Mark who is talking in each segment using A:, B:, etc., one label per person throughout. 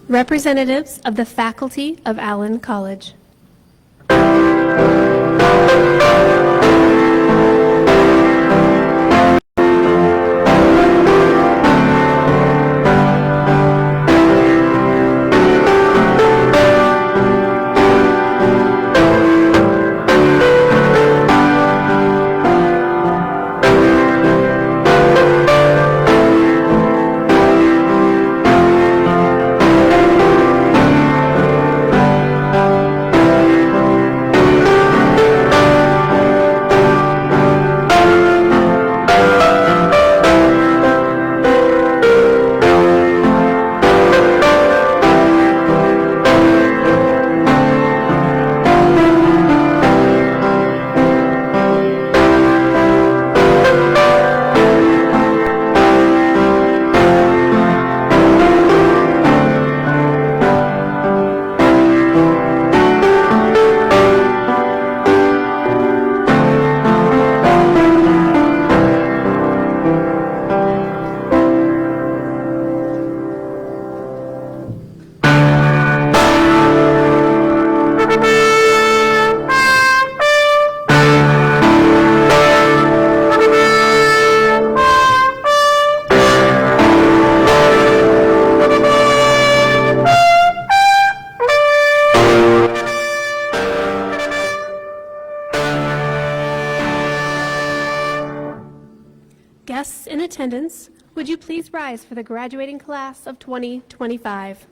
A: Representatives of the faculty of Allen College. Guests in attendance, would you please rise for the graduating class of 2025?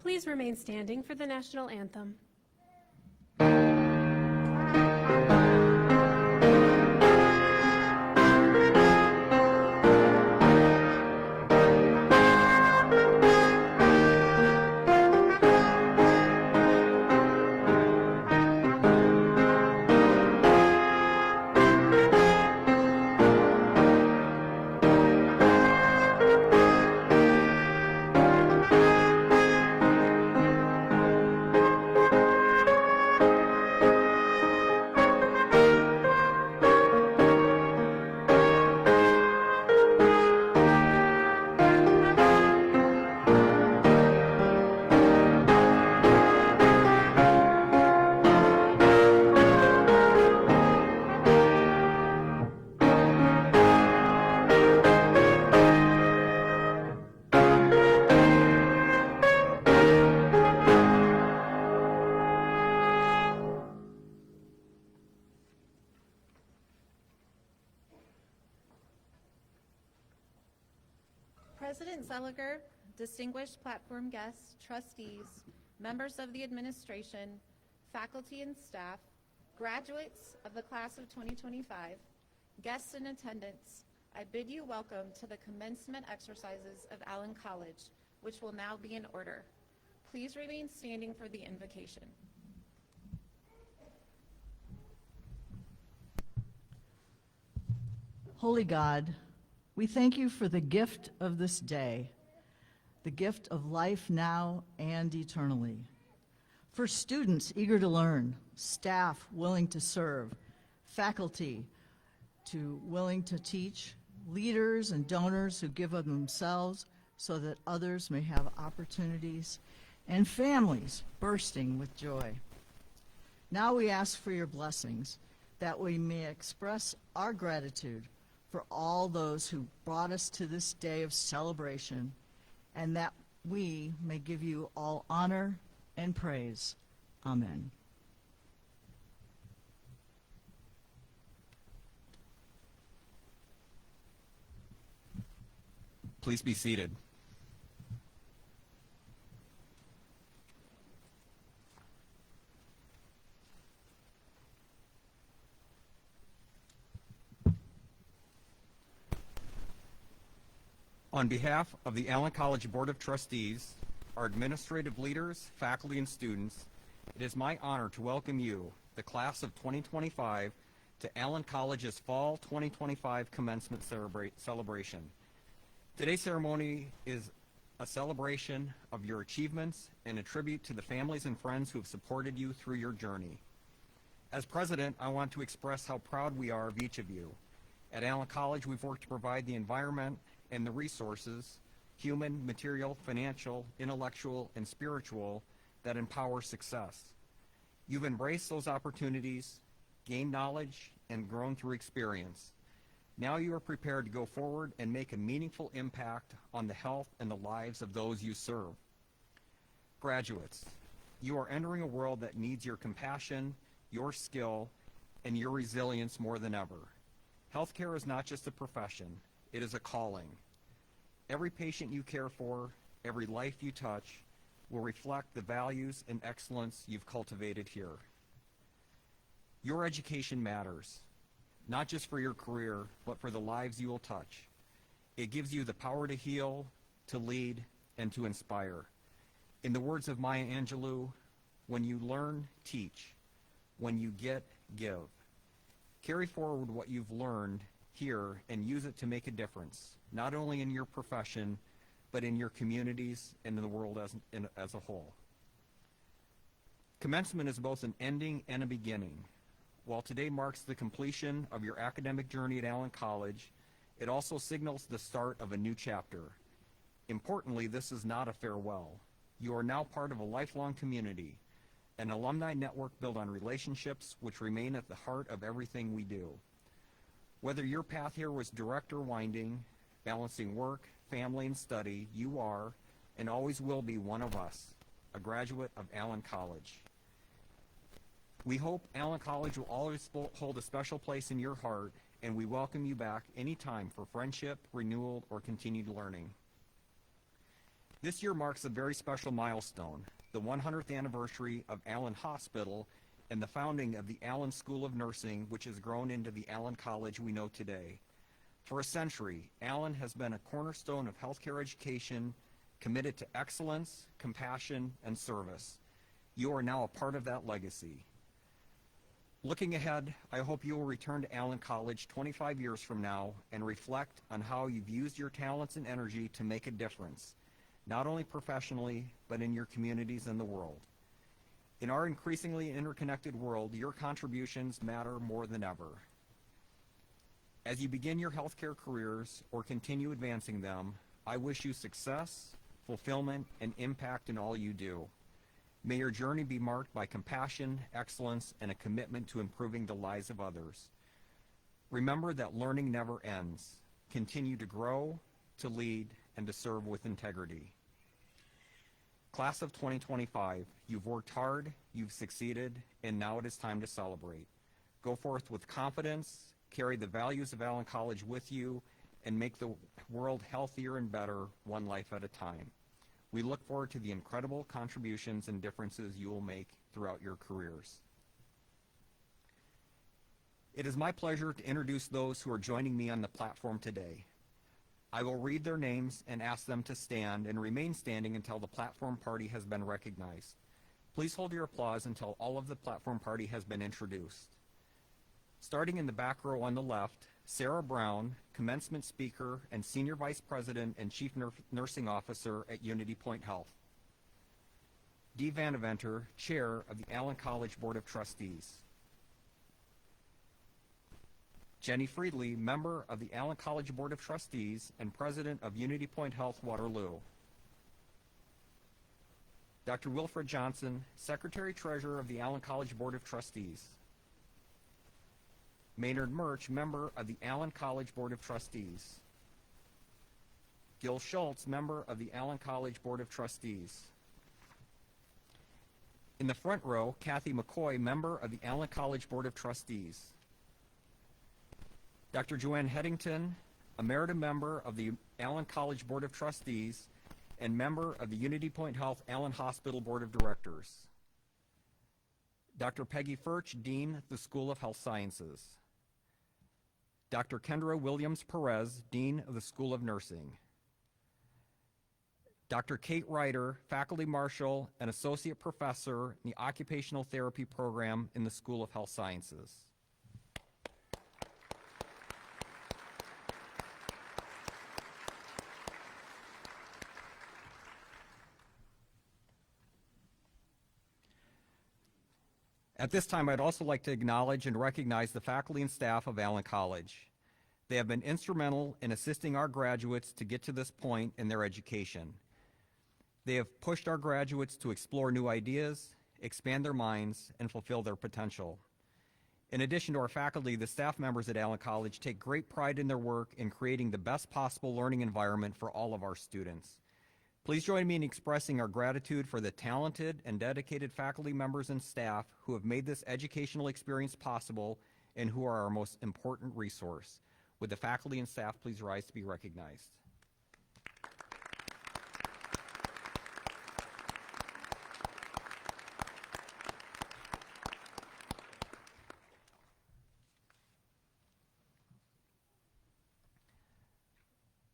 A: Please remain standing for the national anthem.
B: President Zeliger, distinguished platform guests, trustees, members of the administration, faculty and staff, graduates of the class of 2025, guests in attendance, I bid you welcome to the commencement exercises of Allen College, which will now be in order. Please remain standing for the invocation.
C: Holy God, we thank you for the gift of this day, the gift of life now and eternally. For students eager to learn, staff willing to serve, faculty willing to teach, leaders and donors who give of themselves so that others may have opportunities, and families bursting with joy. Now we ask for your blessings that we may express our gratitude for all those who brought us to this day of celebration, and that we may give you all honor and praise. Amen.
D: Please be seated. On behalf of the Allen College Board of Trustees, our administrative leaders, faculty, and students, it is my honor to welcome you, the class of 2025, to Allen College's Fall 2025 Commencement celebration. Today's ceremony is a celebration of your achievements and a tribute to the families and friends who have supported you through your journey. As president, I want to express how proud we are of each of you. At Allen College, we've worked to provide the environment and the resources, human, material, financial, intellectual, and spiritual, that empower success. You've embraced those opportunities, gained knowledge, and grown through experience. Now you are prepared to go forward and make a meaningful impact on the health and the lives of those you serve. Graduates, you are entering a world that needs your compassion, your skill, and your resilience more than ever. Healthcare is not just a profession, it is a calling. Every patient you care for, every life you touch, will reflect the values and excellence you've cultivated here. Your education matters, not just for your career, but for the lives you will touch. It gives you the power to heal, to lead, and to inspire. In the words of Maya Angelou, when you learn, teach. When you get, give. Carry forward what you've learned here and use it to make a difference, not only in your profession, but in your communities and in the world as a whole. Commencement is both an ending and a beginning. While today marks the completion of your academic journey at Allen College, it also signals the start of a new chapter. Importantly, this is not a farewell. You are now part of a lifelong community, an alumni network built on relationships which remain at the heart of everything we do. Whether your path here was direct or winding, balancing work, family, and study, you are and always will be one of us, a graduate of Allen College. We hope Allen College will always hold a special place in your heart, and we welcome you back anytime for friendship, renewal, or continued learning. This year marks a very special milestone, the 100th anniversary of Allen Hospital and the founding of the Allen School of Nursing, which has grown into the Allen College we know today. For a century, Allen has been a cornerstone of healthcare education, committed to excellence, compassion, and service. You are now a part of that legacy. Looking ahead, I hope you will return to Allen College 25 years from now and reflect on how you've used your talents and energy to make a difference, not only professionally, but in your communities and the world. In our increasingly interconnected world, your contributions matter more than ever. As you begin your healthcare careers or continue advancing them, I wish you success, fulfillment, and impact in all you do. May your journey be marked by compassion, excellence, and a commitment to improving the lives of others. Remember that learning never ends. Continue to grow, to lead, and to serve with integrity. Class of 2025, you've worked hard, you've succeeded, and now it is time to celebrate. Go forth with confidence, carry the values of Allen College with you, and make the world healthier and better, one life at a time. We look forward to the incredible contributions and differences you will make throughout your careers. It is my pleasure to introduce those who are joining me on the platform today. I will read their names and ask them to stand and remain standing until the platform party has been recognized. Please hold your applause until all of the platform party has been introduced. Starting in the back row on the left, Sarah Brown, Commencement Speaker and Senior Vice President and Chief Nursing Officer at Unity Point Health. Dee Vanaventer, Chair of the Allen College Board of Trustees. Jenny Friedley, Member of the Allen College Board of Trustees and President of Unity Point Health Waterloo. Dr. Wilfred Johnson, Secretary-Treasurer of the Allen College Board of Trustees. Maynard Murch, Member of the Allen College Board of Trustees. Gil Schultz, Member of the Allen College Board of Trustees. In the front row, Kathy McCoy, Member of the Allen College Board of Trustees. Dr. Joanne Headington, Emerita Member of the Allen College Board of Trustees and Member of the Unity Point Health Allen Hospital Board of Directors. Dr. Peggy Furch, Dean of the School of Health Sciences. Dr. Kendra Williams Perez, Dean of the School of Nursing. Dr. Kate Ryder, Faculty Marshal and Associate Professor in the Occupational Therapy Program in the School of Health Sciences. At this time, I'd also like to acknowledge and recognize the faculty and staff of Allen College. They have been instrumental in assisting our graduates to get to this point in their education. They have pushed our graduates to explore new ideas, expand their minds, and fulfill their potential. In addition to our faculty, the staff members at Allen College take great pride in their work in creating the best possible learning environment for all of our students. Please join me in expressing our gratitude for the talented and dedicated faculty members and staff who have made this educational experience possible and who are our most important resource. Would the faculty and staff please rise to be recognized?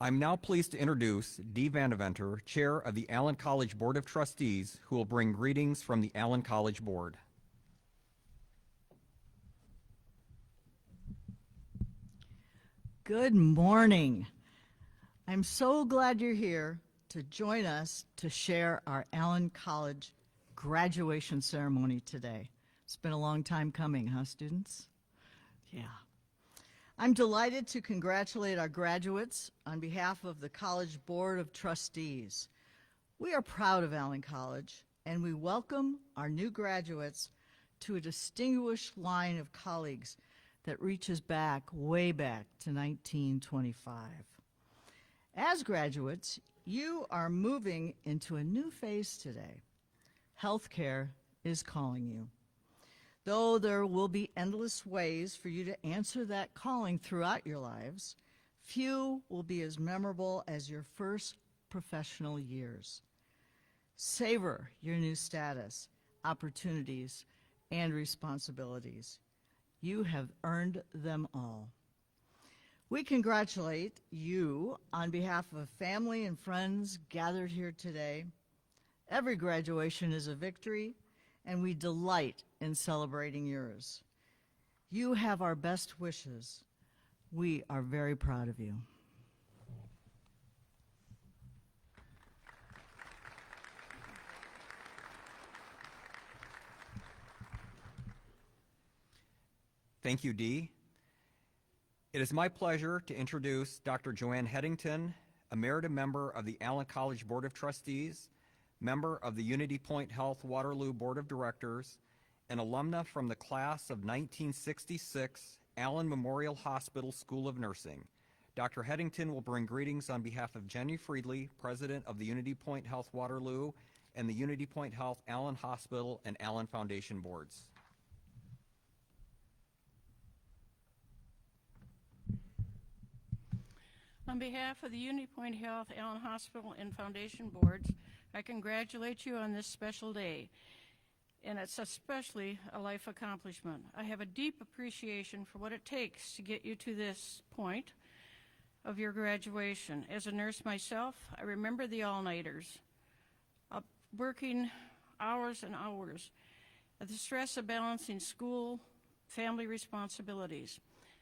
D: I'm now pleased to introduce Dee Vanaventer, Chair of the Allen College Board of Trustees, who will bring greetings from the Allen College Board.
C: Good morning. I'm so glad you're here to join us to share our Allen College graduation ceremony today. It's been a long time coming, huh, students? Yeah. I'm delighted to congratulate our graduates on behalf of the College Board of Trustees. We are proud of Allen College, and we welcome our new graduates to a distinguished line of colleagues that reaches back, way back to 1925. As graduates, you are moving into a new phase today. Healthcare is calling you. Though there will be endless ways for you to answer that calling throughout your lives, few will be as memorable as your first professional years. Savor your new status, opportunities, and responsibilities. You have earned them all. We congratulate you on behalf of family and friends gathered here today. Every graduation is a victory, and we delight in celebrating yours. You have our best wishes. We are very proud of you.
D: Thank you, Dee. It is my pleasure to introduce Dr. Joanne Headington, Emerita Member of the Allen College Board of Trustees, Member of the Unity Point Health Waterloo Board of Directors, and alumna from the class of 1966 Allen Memorial Hospital School of Nursing. Dr. Headington will bring greetings on behalf of Jenny Friedley, President of the Unity Point Health Waterloo and the Unity Point Health Allen Hospital and Allen Foundation Boards.
E: On behalf of the Unity Point Health, Allen Hospital, and Foundation boards, I congratulate you on this special day, and it's especially a life accomplishment. I have a deep appreciation for what it takes to get you to this point of your graduation. As a nurse myself, I remember the all-nighters, working hours and hours, the stress of balancing school, family responsibilities.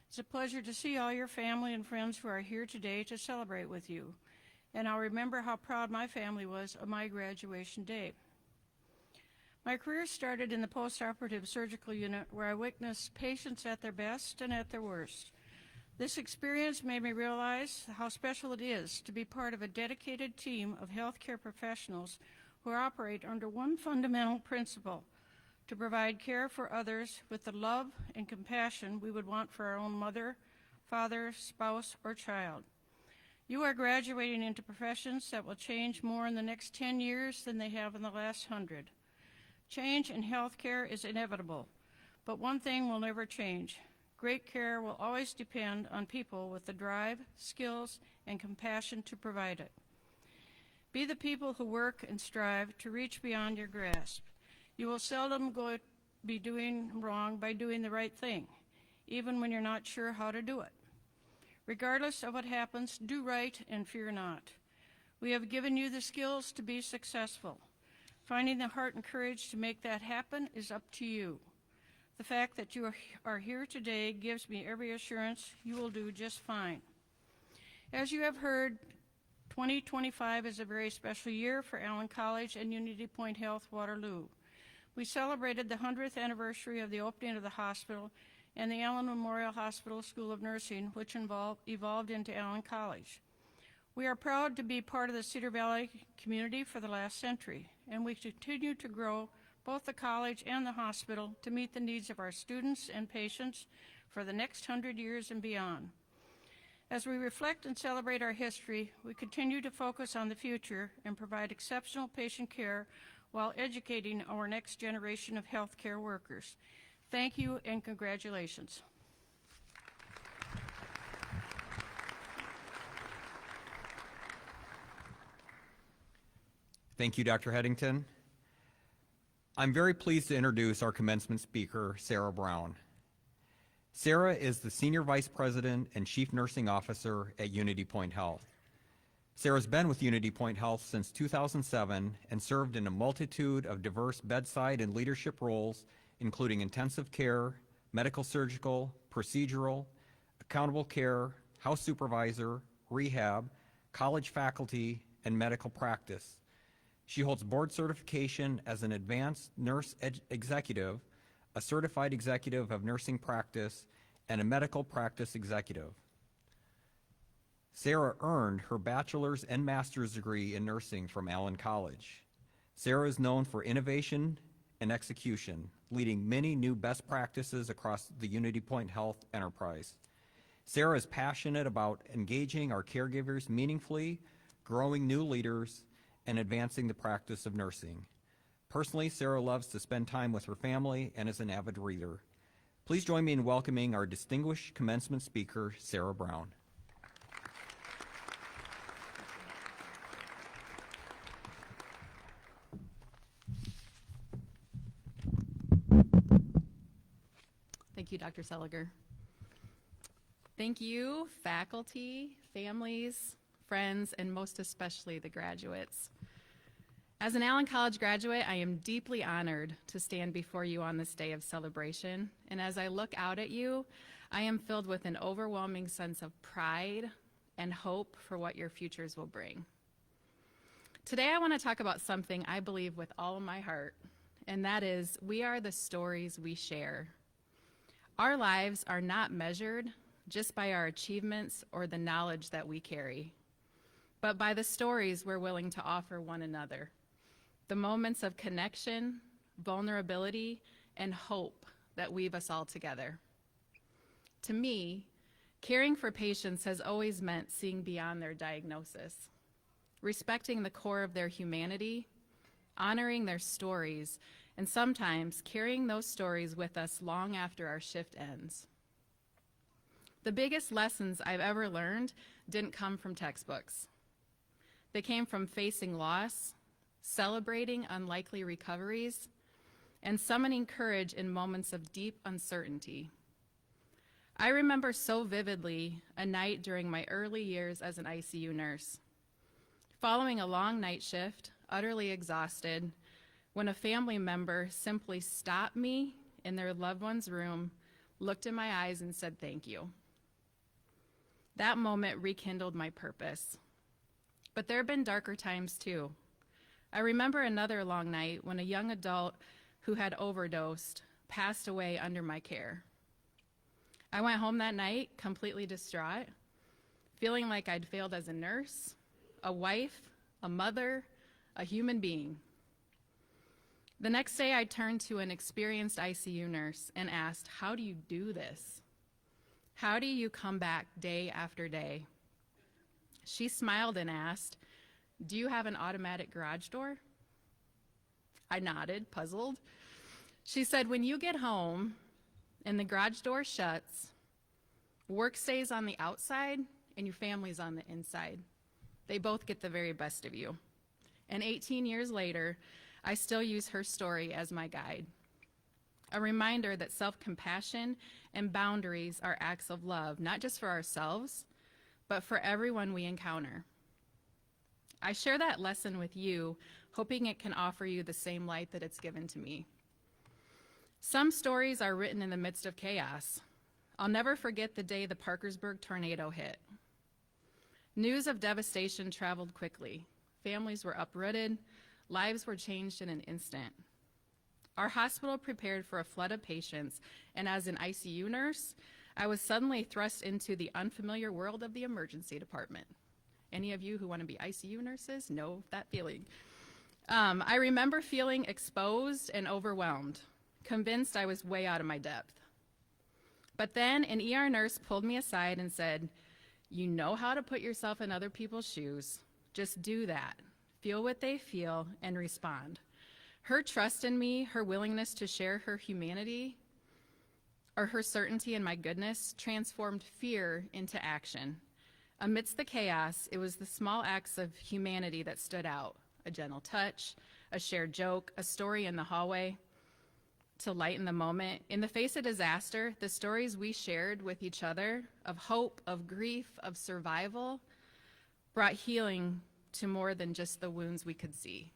E: It's a pleasure to see all your family and friends who are here today to celebrate with you. And I'll remember how proud my family was of my graduation day. My career started in the postoperative surgical unit where I witnessed patients at their best and at their worst. This experience made me realize how special it is to be part of a dedicated team of healthcare professionals who operate under one fundamental principle: to provide care for others with the love and compassion we would want for our own mother, father, spouse, or child. You are graduating into professions that will change more in the next 10 years than they have in the last 100. Change in healthcare is inevitable, but one thing will never change. Great care will always depend on people with the drive, skills, and compassion to provide it. Be the people who work and strive to reach beyond your grasp. You will seldom be doing wrong by doing the right thing, even when you're not sure how to do it. Regardless of what happens, do right and fear not. We have given you the skills to be successful. Finding the heart and courage to make that happen is up to you. The fact that you are here today gives me every assurance you will do just fine. As you have heard, 2025 is a very special year for Allen College and Unity Point Health Waterloo. We celebrated the 100th anniversary of the opening of the hospital and the Allen Memorial Hospital School of Nursing, which evolved into Allen College. We are proud to be part of the Cedar Valley community for the last century, and we continue to grow both the college and the hospital to meet the needs of our students and patients for the next 100 years and beyond. As we reflect and celebrate our history, we continue to focus on the future and provide exceptional patient care while educating our next generation of healthcare workers. Thank you and congratulations.
D: Thank you, Dr. Headington. I'm very pleased to introduce our commencement speaker, Sarah Brown. Sarah is the Senior Vice President and Chief Nursing Officer at Unity Point Health. Sarah's been with Unity Point Health since 2007 and served in a multitude of diverse bedside and leadership roles, including intensive care, medical surgical, procedural, accountable care, house supervisor, rehab, college faculty, and medical practice. She holds board certification as an advanced nurse executive, a certified executive of nursing practice, and a medical practice executive. Sarah earned her bachelor's and master's degree in nursing from Allen College. Sarah is known for innovation and execution, leading many new best practices across the Unity Point Health enterprise. Sarah is passionate about engaging our caregivers meaningfully, growing new leaders, and advancing the practice of nursing. Personally, Sarah loves to spend time with her family and is an avid reader. Please join me in welcoming our distinguished commencement speaker, Sarah Brown.
F: Thank you, Dr. Seliger. Thank you, faculty, families, friends, and most especially the graduates. As an Allen College graduate, I am deeply honored to stand before you on this day of celebration. And as I look out at you, I am filled with an overwhelming sense of pride and hope for what your futures will bring. Today, I want to talk about something I believe with all of my heart, and that is we are the stories we share. Our lives are not measured just by our achievements or the knowledge that we carry, but by the stories we're willing to offer one another. The moments of connection, vulnerability, and hope that weave us all together. To me, caring for patients has always meant seeing beyond their diagnosis, respecting the core of their humanity, honoring their stories, and sometimes carrying those stories with us long after our shift ends. The biggest lessons I've ever learned didn't come from textbooks. They came from facing loss, celebrating unlikely recoveries, and summoning courage in moments of deep uncertainty. I remember so vividly a night during my early years as an ICU nurse. Following a long night shift, utterly exhausted, when a family member simply stopped me in their loved one's room, looked in my eyes, and said thank you. That moment rekindled my purpose. But there have been darker times too. I remember another long night when a young adult who had overdosed passed away under my care. I went home that night completely distraught, feeling like I'd failed as a nurse, a wife, a mother, a human being. The next day, I turned to an experienced ICU nurse and asked, "How do you do this? How do you come back day after day?" She smiled and asked, "Do you have an automatic garage door?" I nodded, puzzled. She said, "When you get home and the garage door shuts, work stays on the outside and your family's on the inside. They both get the very best of you." And 18 years later, I still use her story as my guide. A reminder that self-compassion and boundaries are acts of love, not just for ourselves, but for everyone we encounter. I share that lesson with you, hoping it can offer you the same light that it's given to me. Some stories are written in the midst of chaos. I'll never forget the day the Parkersburg tornado hit. News of devastation traveled quickly. Families were uprooted, lives were changed in an instant. Our hospital prepared for a flood of patients, and as an ICU nurse, I was suddenly thrust into the unfamiliar world of the emergency department. Any of you who want to be ICU nurses know that feeling. I remember feeling exposed and overwhelmed, convinced I was way out of my depth. But then an ER nurse pulled me aside and said, "You know how to put yourself in other people's shoes. Just do that. Feel what they feel and respond." Her trust in me, her willingness to share her humanity, or her certainty in my goodness, transformed fear into action. Amidst the chaos, it was the small acts of humanity that stood out: a gentle touch, a shared joke, a story in the hallway to lighten the moment. In the face of disaster, the stories we shared with each other of hope, of grief, of survival brought healing to more than just the wounds we could see.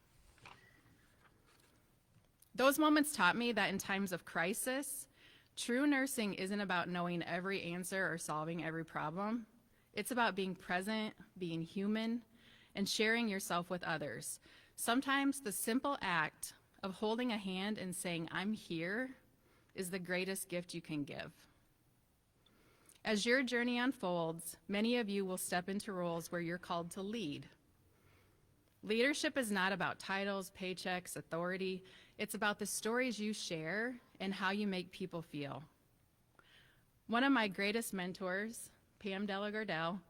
F: Those moments taught me that in times of crisis, true nursing isn't about knowing every answer or solving every problem. It's about being present, being human, and sharing yourself with others. Sometimes the simple act of holding a hand and saying, "I'm here," is the greatest gift you can give. As your journey unfolds, many of you will step into roles where you're called to lead. Leadership is not about titles, paychecks, authority. It's about the stories you share and how you make people feel. One of my greatest mentors, Pam Delagardelle,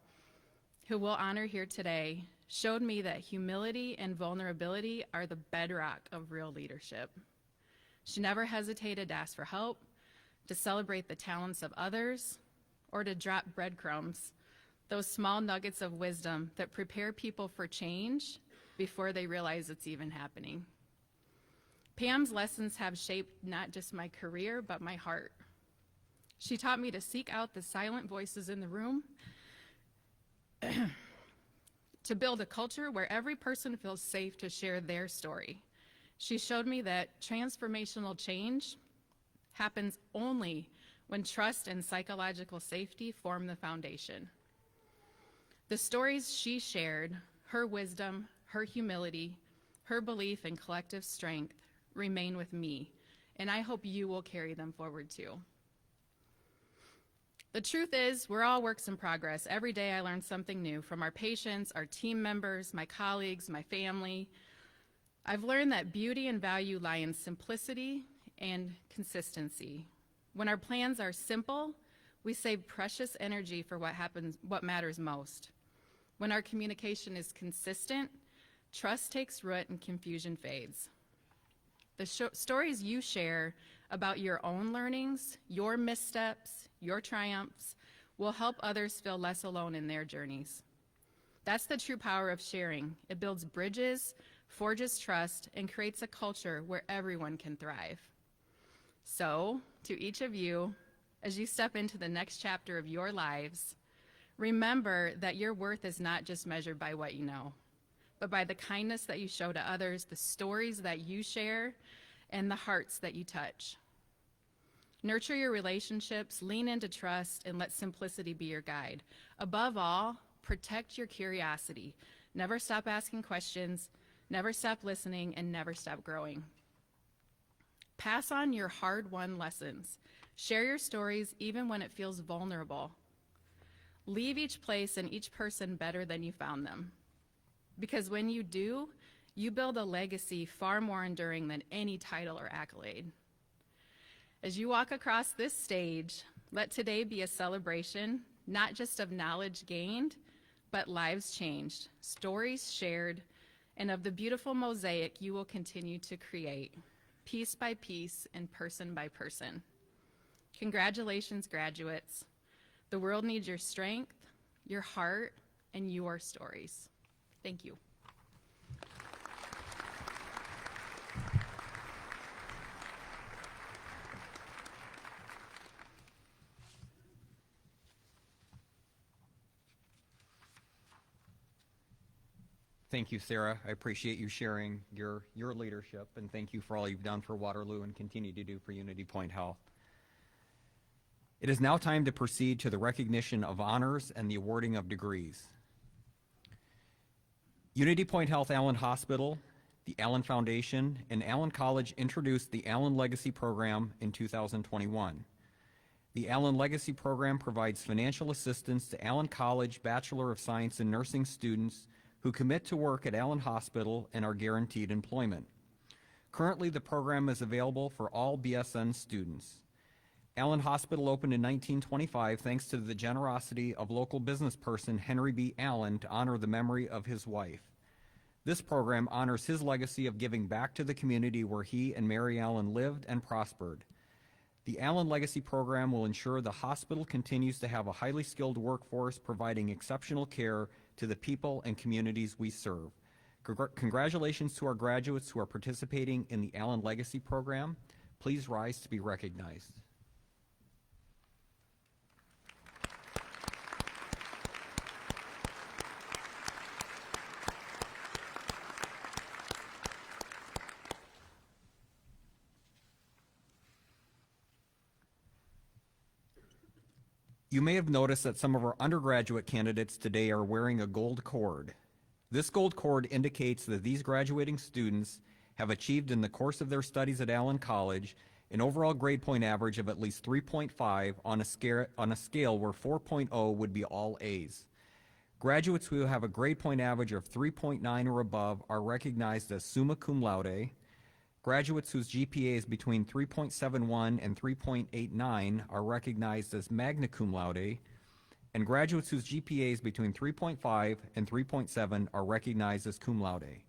F: who we'll honor here today, showed me that humility and vulnerability are the bedrock of real leadership. She never hesitated to ask for help, to celebrate the talents of others, or to drop breadcrumbs, those small nuggets of wisdom that prepare people for change before they realize it's even happening. Pam's lessons have shaped not just my career, but my heart. She taught me to seek out the silent voices in the room, to build a culture where every person feels safe to share their story. She showed me that transformational change happens only when trust and psychological safety form the foundation. The stories she shared, her wisdom, her humility, her belief in collective strength remain with me, and I hope you will carry them forward too. The truth is, we're all works in progress. Every day I learn something new from our patients, our team members, my colleagues, my family. I've learned that beauty and value lie in simplicity and consistency. When our plans are simple, we save precious energy for what matters most. When our communication is consistent, trust takes root and confusion fades. The stories you share about your own learnings, your missteps, your triumphs, will help others feel less alone in their journeys. That's the true power of sharing. It builds bridges, forges trust, and creates a culture where everyone can thrive. So, to each of you, as you step into the next chapter of your lives, remember that your worth is not just measured by what you know, but by the kindness that you show to others, the stories that you share, and the hearts that you touch. Nurture your relationships, lean into trust, and let simplicity be your guide. Above all, protect your curiosity. Never stop asking questions, never stop listening, and never stop growing. Pass on your hard-won lessons. Share your stories even when it feels vulnerable. Leave each place and each person better than you found them. Because when you do, you build a legacy far more enduring than any title or accolade. As you walk across this stage, let today be a celebration, not just of knowledge gained, but lives changed, stories shared, and of the beautiful mosaic you will continue to create, piece by piece and person by person. Congratulations, graduates. The world needs your strength, your heart, and your stories. Thank you.
D: Thank you, Sarah. I appreciate you sharing your leadership, and thank you for all you've done for Waterloo and continue to do for Unity Point Health. It is now time to proceed to the recognition of honors and the awarding of degrees. Unity Point Health Allen Hospital, the Allen Foundation, and Allen College introduced the Allen Legacy Program in 2021. The Allen Legacy Program provides financial assistance to Allen College Bachelor of Science in Nursing students who commit to work at Allen Hospital and are guaranteed employment. Currently, the program is available for all BSN students. Allen Hospital opened in 1925 thanks to the generosity of local business person Henry B. Allen to honor the memory of his wife. This program honors his legacy of giving back to the community where he and Mary Allen lived and prospered. The Allen Legacy Program will ensure the hospital continues to have a highly skilled workforce providing exceptional care to the people and communities we serve. Congratulations to our graduates who are participating in the Allen Legacy Program. Please rise to be recognized. You may have noticed that some of our undergraduate candidates today are wearing a gold cord. This gold cord indicates that these graduating students have achieved in the course of their studies at Allen College an overall grade point average of at least 3.5 on a scale where 4.0 would be all A's. Graduates who have a grade point average of 3.9 or above are recognized as summa cum laude. Graduates whose GPA is between 3.71 and 3.89 are recognized as magna cum laude, and graduates whose GPA is between 3.5 and 3.7 are recognized as cum laude.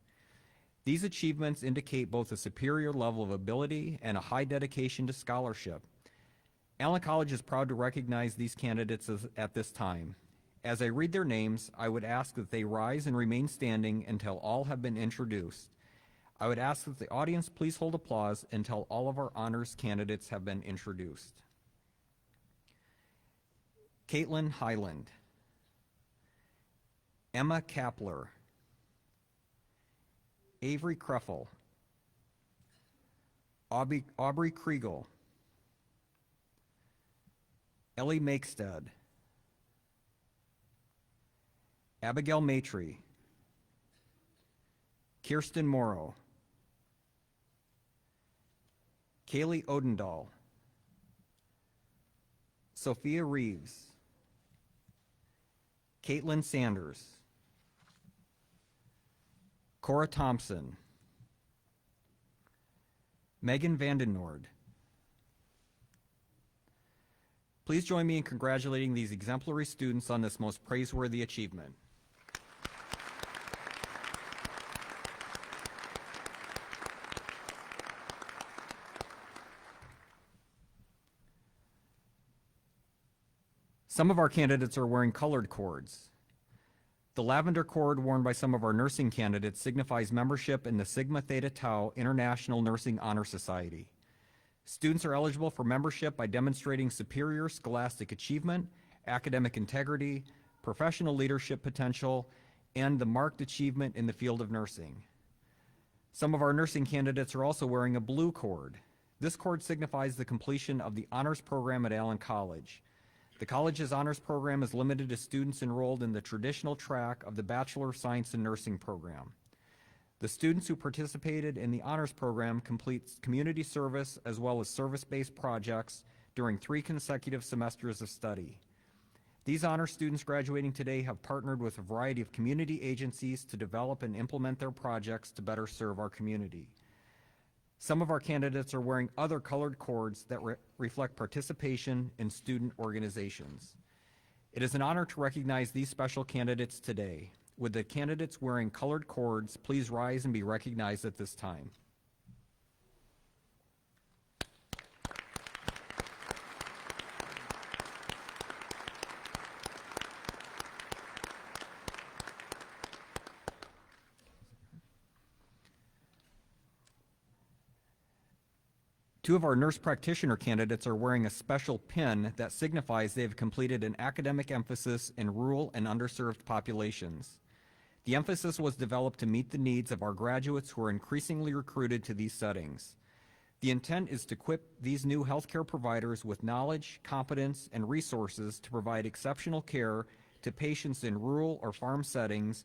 D: These achievements indicate both a superior level of ability and a high dedication to scholarship. Allen College is proud to recognize these candidates at this time. As I read their names, I would ask that they rise and remain standing until all have been introduced. I would ask that the audience please hold applause until all of our honors candidates have been introduced. Caitlin Highland, Emma Kapler, Avery Kreffel, Aubrey Kriegel, Ellie Makestead, Abigail Maitre, Kirsten Morrow, Kaylee Odendahl, Sophia Reeves, Caitlin Sanders, Cora Thompson, Megan Vandenoord. Please join me in congratulating these exemplary students on this most praiseworthy achievement. Some of our candidates are wearing colored cords. The lavender cord worn by some of our nursing candidates signifies membership in the Sigma Theta Tau International Nursing Honor Society. Students are eligible for membership by demonstrating superior scholastic achievement, academic integrity, professional leadership potential, and the marked achievement in the field of nursing. Some of our nursing candidates are also wearing a blue cord. This cord signifies the completion of the honors program at Allen College. The college's honors program is limited to students enrolled in the traditional track of the Bachelor of Science in Nursing program. The students who participated in the honors program complete community service as well as service-based projects during 3 consecutive semesters of study. These honor students graduating today have partnered with a variety of community agencies to develop and implement their projects to better serve our community. Some of our candidates are wearing other colored cords that reflect participation in student organizations. It is an honor to recognize these special candidates today. Would the candidates wearing colored cords please rise and be recognized at this time? Two of our nurse practitioner candidates are wearing a special pin that signifies they have completed an academic emphasis in rural and underserved populations. The emphasis was developed to meet the needs of our graduates who are increasingly recruited to these settings. The intent is to equip these new healthcare providers with knowledge, competence, and resources to provide exceptional care to patients in rural or farm settings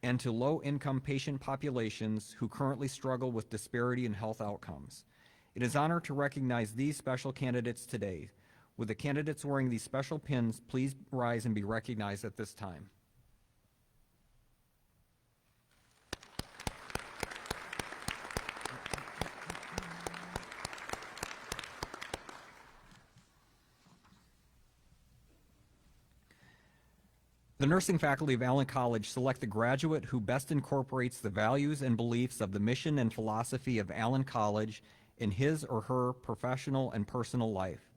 D: and to low-income patient populations who currently struggle with disparity in health outcomes. It is an honor to recognize these special candidates today. Would the candidates wearing these special pins please rise and be recognized at this time? The nursing faculty of Allen College select the graduate who best incorporates the values and beliefs of the mission and philosophy of Allen College in his or her professional and personal life.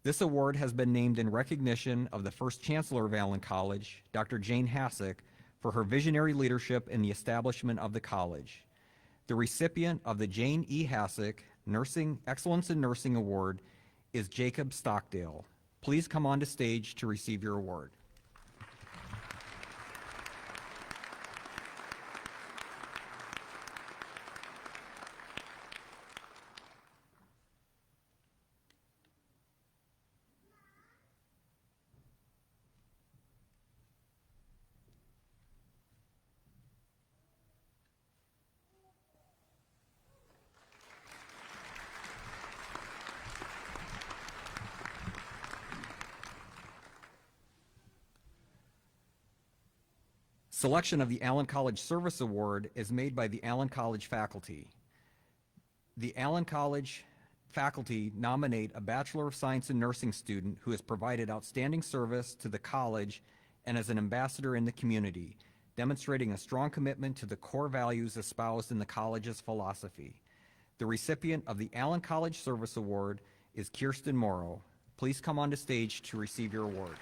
D: This award has been named in recognition of the first chancellor of Allen College, Dr. Jane Hassick, for her visionary leadership in the establishment of the college. The recipient of the Jane E. Hassick Nursing Excellence in Nursing Award is Jacob Stockdale. Please come on to stage to receive your award. Selection of the Allen College Service Award is made by the Allen College faculty. The Allen College faculty nominate a Bachelor of Science in Nursing student who has provided outstanding service to the college and as an ambassador in the community, demonstrating a strong commitment to the core values espoused in the college's philosophy. The recipient of the Allen College Service Award is Kirsten Morrow. Please come on to stage to receive your award.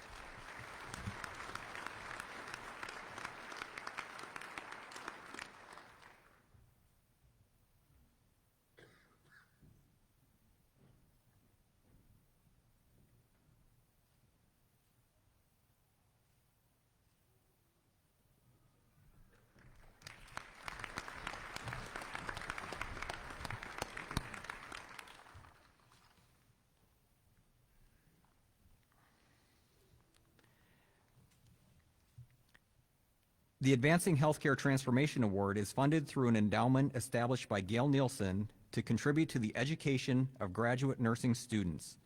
D: The Advancing Healthcare Transformation Award is funded through an endowment established by Gail Nielsen to contribute to the education of graduate nursing students.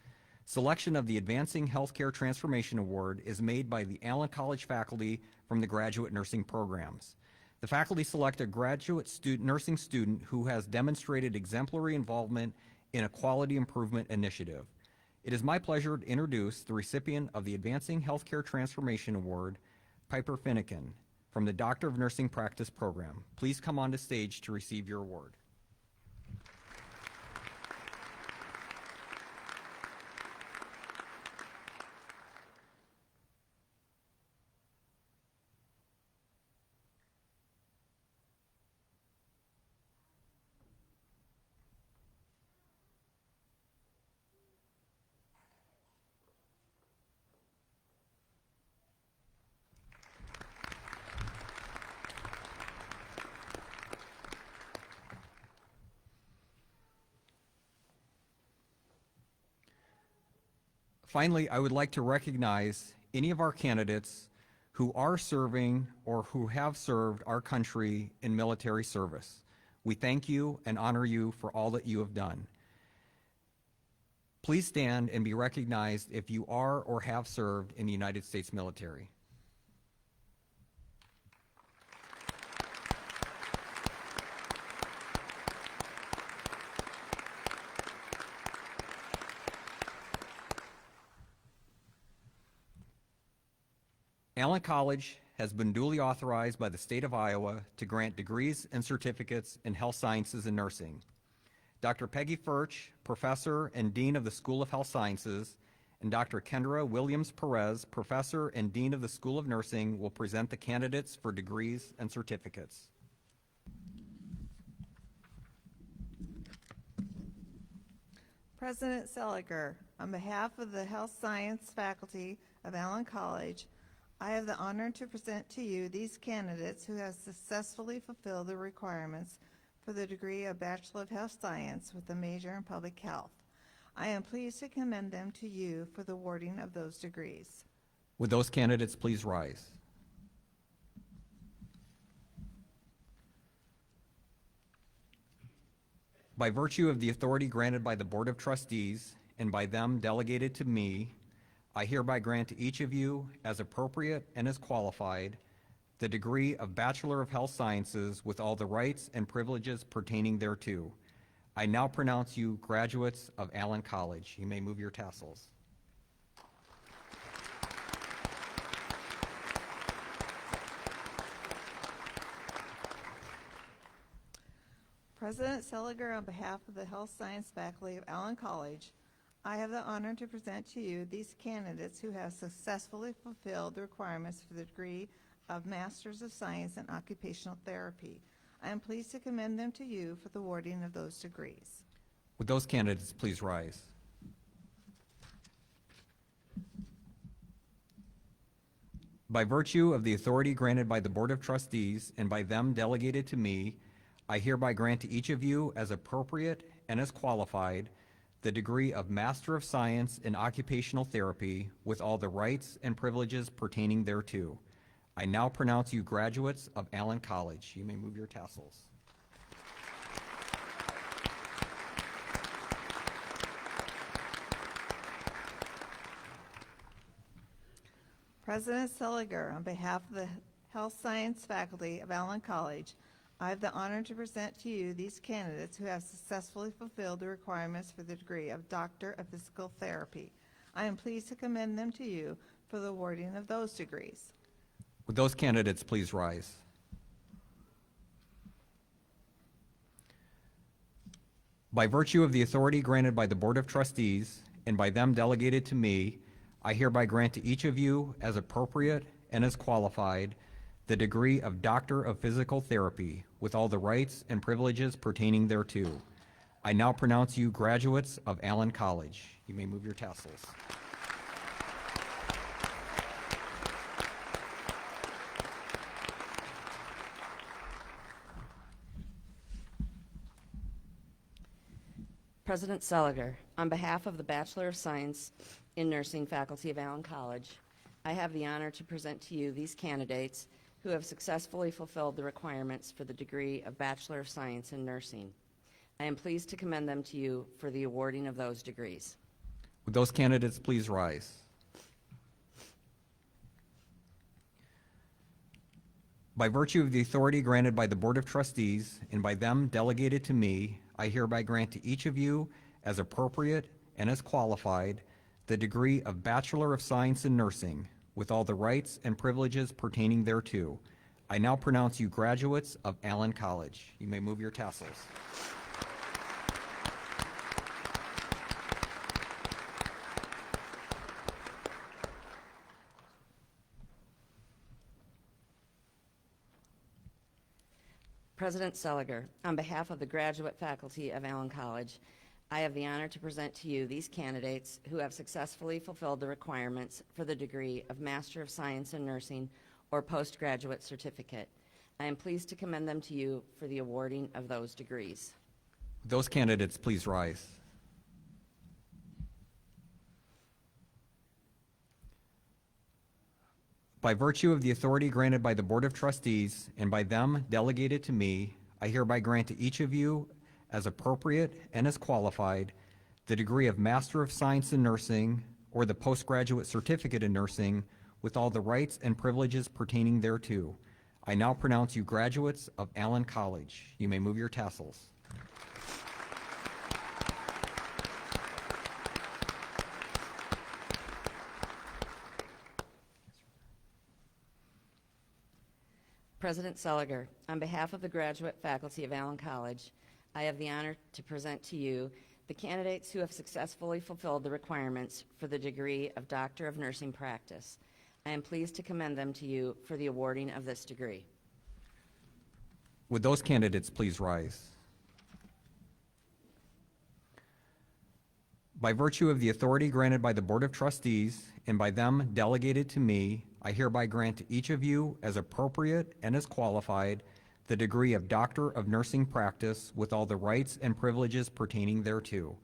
D: Selection of the Advancing Healthcare Transformation Award is made by the Allen College faculty from the graduate nursing programs. The faculty select a graduate nursing student who has demonstrated exemplary involvement in a quality improvement initiative. It is my pleasure to introduce the recipient of the Advancing Healthcare Transformation Award, Piper Finnegan, from the Doctor of Nursing Practice program. Please come on to stage to receive your award. Finally, I would like to recognize any of our candidates who are serving or who have served our country in military service. We thank you and honor you for all that you have done. Please stand and be recognized if you are or have served in the United States military. Allen College has been duly authorized by the state of Iowa to grant degrees and certificates in health sciences and nursing. Dr. Peggy Furch, Professor and Dean of the School of Health Sciences, and Dr. Kendra Williams Perez, Professor and Dean of the School of Nursing, will present the candidates for degrees and certificates.
G: President Seliger, on behalf of the Health Science faculty of Allen College, I have the honor to present to you these candidates who have successfully fulfilled the requirements for the degree of Bachelor of Health Science with a major in Public Health. I am pleased to commend them to you for the awarding of those degrees.
D: Would those candidates please rise? By virtue of the authority granted by the Board of Trustees and by them delegated to me, I hereby grant to each of you, as appropriate and as qualified, the degree of Bachelor of Health Sciences with all the rights and privileges pertaining thereto. I now pronounce you graduates of Allen College. You may move your tassels.
G: President Seliger, on behalf of the Health Science faculty of Allen College, I have the honor to present to you these candidates who have successfully fulfilled the requirements for the degree of Masters of Science in Occupational Therapy. I am pleased to commend them to you for the awarding of those degrees.
D: Would those candidates please rise? By virtue of the authority granted by the Board of Trustees and by them delegated to me, I hereby grant to each of you, as appropriate and as qualified, the degree of Master of Science in Occupational Therapy with all the rights and privileges pertaining thereto. I now pronounce you graduates of Allen College. You may move your tassels.
G: President Seliger, on behalf of the Health Science faculty of Allen College, I have the honor to present to you these candidates who have successfully fulfilled the requirements for the degree of Doctor of Physical Therapy. I am pleased to commend them to you for the awarding of those degrees.
D: Would those candidates please rise? By virtue of the authority granted by the Board of Trustees and by them delegated to me, I hereby grant to each of you, as appropriate and as qualified, the degree of Doctor of Physical Therapy with all the rights and privileges pertaining thereto. I now pronounce you graduates of Allen College. You may move your tassels.
H: President Seliger, on behalf of the Bachelor of Science in Nursing faculty of Allen College, I have the honor to present to you these candidates who have successfully fulfilled the requirements for the degree of Bachelor of Science in Nursing. I am pleased to commend them to you for the awarding of those degrees.
D: Would those candidates please rise? By virtue of the authority granted by the Board of Trustees and by them delegated to me, I hereby grant to each of you, as appropriate and as qualified, the degree of Bachelor of Science in Nursing with all the rights and privileges pertaining thereto. I now pronounce you graduates of Allen College. You may move your tassels.
H: President Seliger, on behalf of the graduate faculty of Allen College, I have the honor to present to you these candidates who have successfully fulfilled the requirements for the degree of Master of Science in Nursing or postgraduate certificate. I am pleased to commend them to you for the awarding of those degrees.
D: Those candidates please rise. By virtue of the authority granted by the Board of Trustees and by them delegated to me, I hereby grant to each of you, as appropriate and as qualified, the degree of Master of Science in Nursing or the Postgraduate Certificate in Nursing with all the rights and privileges pertaining thereto. I now pronounce you graduates of Allen College. You may move your tassels.
H: President Seliger, on behalf of the graduate faculty of Allen College, I have the honor to present to you the candidates who have successfully fulfilled the requirements for the degree of Doctor of Nursing Practice. I am pleased to commend them to you for the awarding of this degree.
D: Would those candidates please rise? By virtue of the authority granted by the Board of Trustees and by them delegated to me, I hereby grant to each of you, as appropriate and as qualified, the degree of Doctor of Nursing Practice with all the rights and privileges pertaining thereto.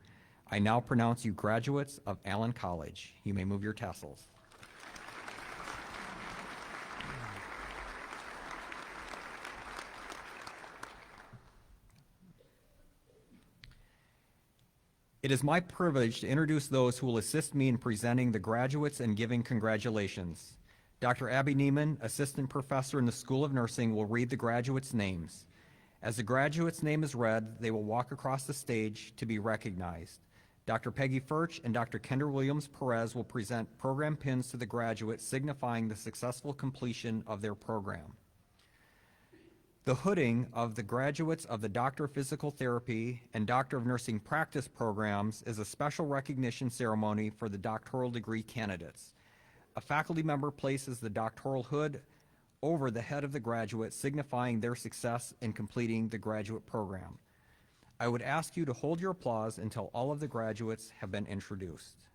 D: I now pronounce you graduates of Allen College. You may move your tassels. It is my privilege to introduce those who will assist me in presenting the graduates and giving congratulations. Dr. Abby Neiman, Assistant Professor in the School of Nursing, will read the graduates' names. As the graduate's name is read, they will walk across the stage to be recognized. Dr. Peggy Furch and Dr. Kendra Williams-Perez will present program pins to the graduates, signifying the successful completion of their program. The hooding of the graduates of the Doctor of Physical Therapy and Doctor of Nursing Practice programs is a special recognition ceremony for the doctoral degree candidates. A faculty member places the doctoral hood over the head of the graduate, signifying their success in completing the graduate program. I would ask you to hold your applause until all of the graduates have been introduced.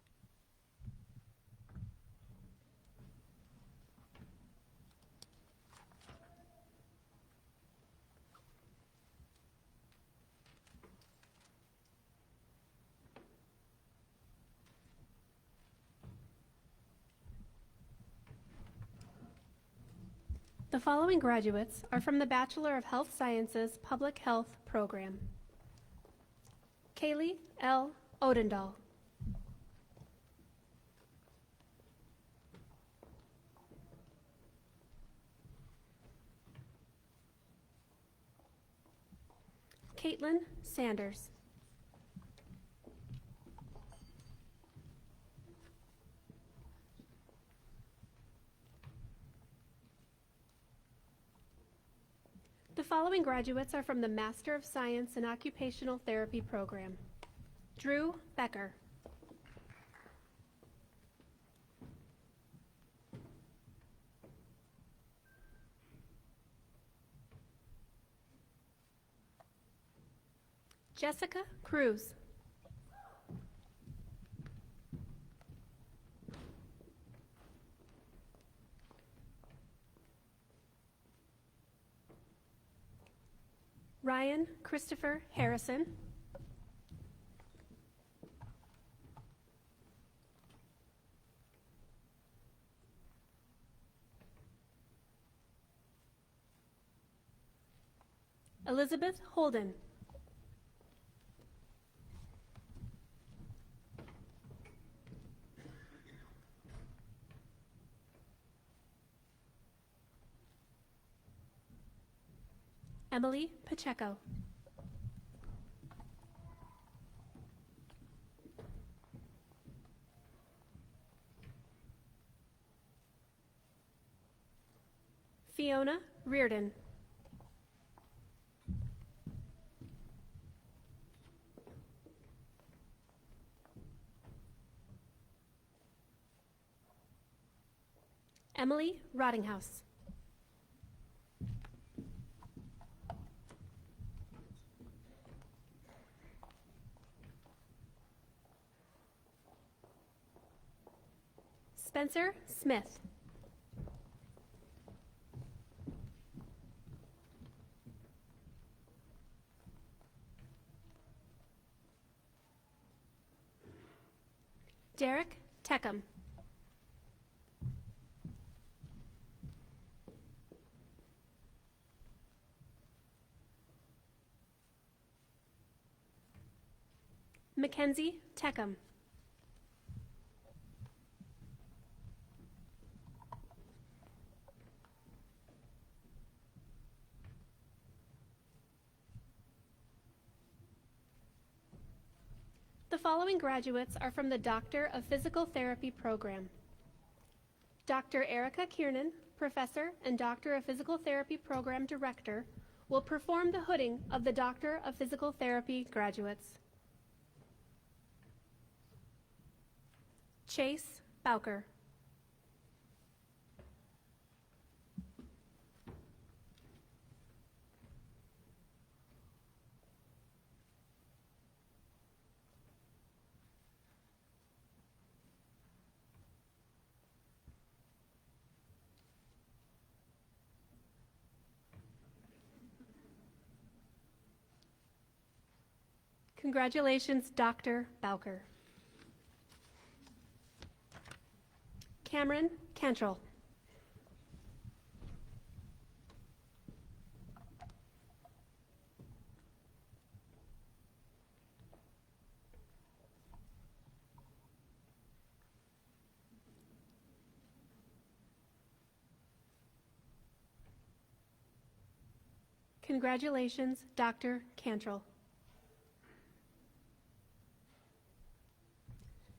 A: The following graduates are from the Bachelor of Health Sciences Public Health program. Kaylee L. Odendahl. Caitlin Sanders. The following graduates are from the Master of Science in Occupational Therapy program. Drew Becker. Jessica Cruz. Ryan Christopher Harrison. Elizabeth Holden. Emily Pacheco. Fiona Reardon. Emily Rottinghouse. Spencer Smith. Derek Teckham. Mackenzie Teckham. The following graduates are from the Doctor of Physical Therapy program. Dr. Erica Kiernan, Professor and Doctor of Physical Therapy Program Director, will perform the hooding of the Doctor of Physical Therapy graduates. Chase Bowker. Congratulations, Dr. Bowker. Cameron Cantrell. Congratulations, Dr. Cantrell.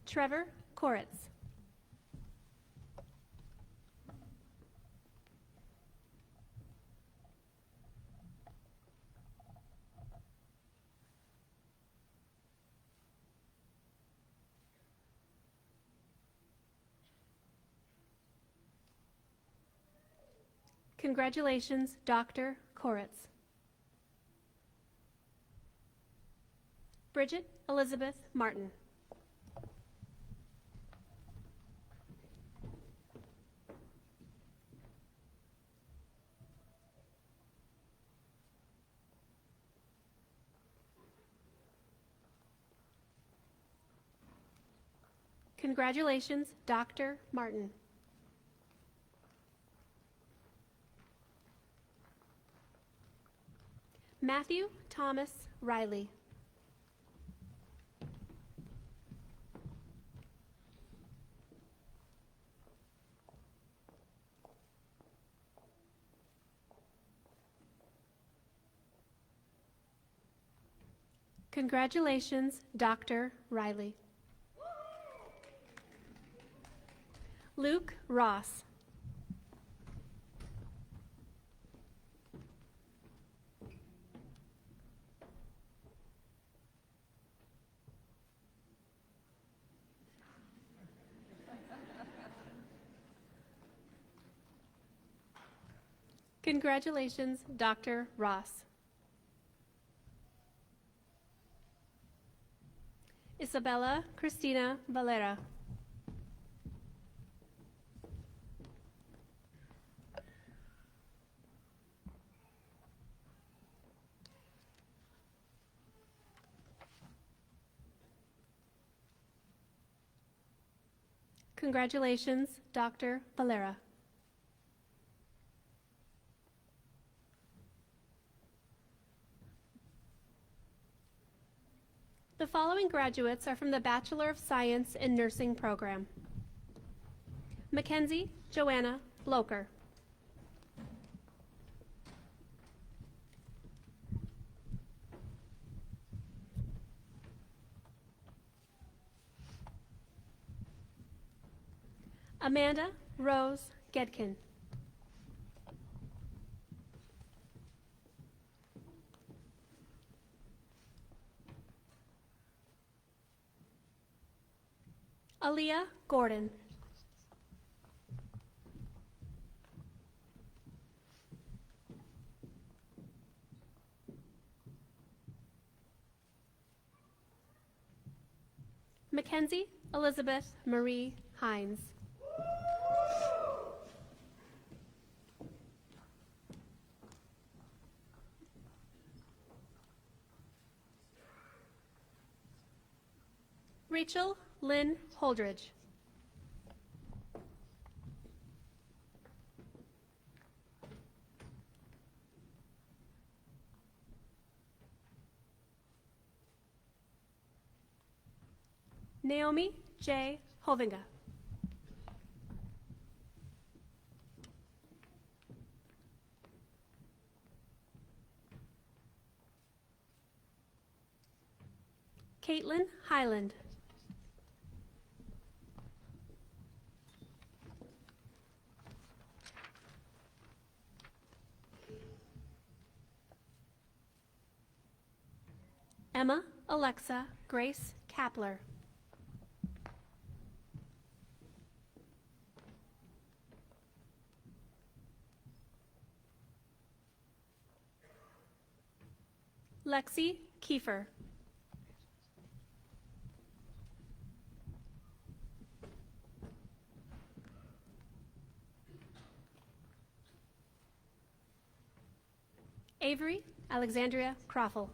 A: Trevor Koritz. Congratulations, Dr. Koritz. Bridget Elizabeth Martin. Congratulations, Dr. Martin. Matthew Thomas Riley. Congratulations, Dr. Riley. Luke Ross. Congratulations, Dr. Ross. Isabella Cristina Valera. Congratulations, Dr. Valera. The following graduates are from the Bachelor of Science in Nursing program. Mackenzie Joanna Bloker. Amanda Rose Gedkin. Aaliyah Gordon. Mackenzie Elizabeth Marie Hines. Rachel Lynn Holdridge. Naomi J. Hovinga. Caitlin Highland. Emma Alexa Grace Kapler. Lexi Kiefer. Avery Alexandria Croffle.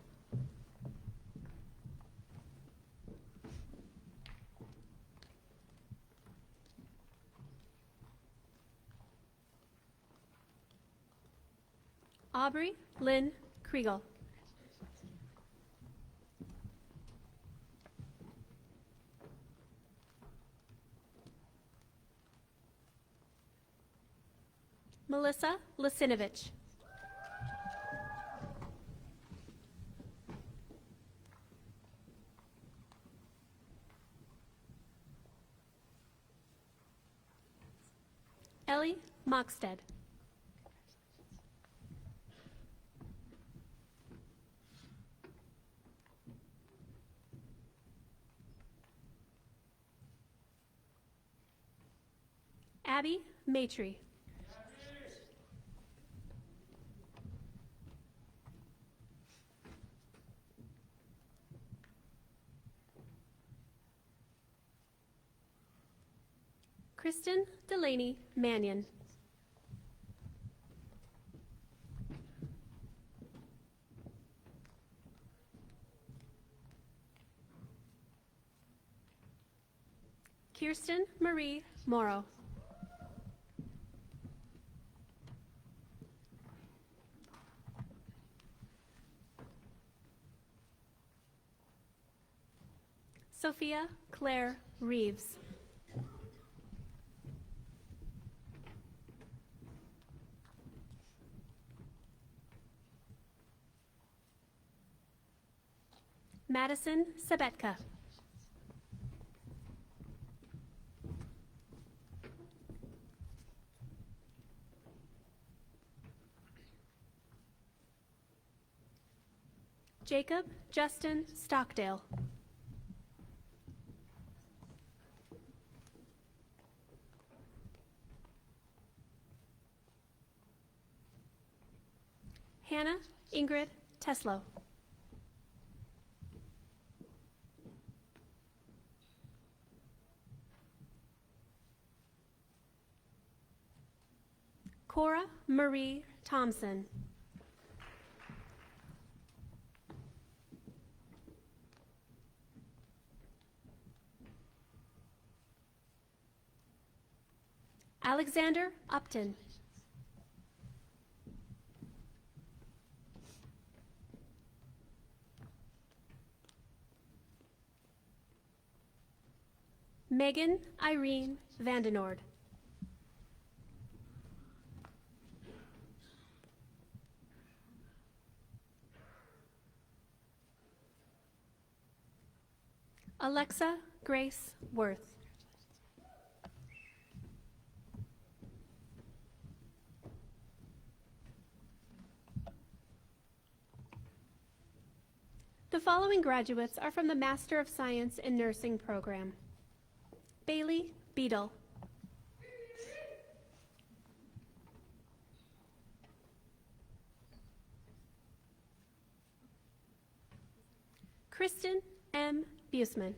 A: Aubrey Lynn Kriegel. Melissa Lasinovich. Ellie Moxted. Abby Maitre. Kristen Delaney Mannion. Kirsten Marie Morrow. Sophia Claire Reeves. Madison Sabetka. Jacob Justin Stockdale. Hannah Ingrid Teslo. Cora Marie Thompson. Alexander Upton. Megan Irene Vandenoord. Alexa Grace Worth. The following graduates are from the Master of Science in Nursing program. Bailey Beadle. Kristen M. Buseman.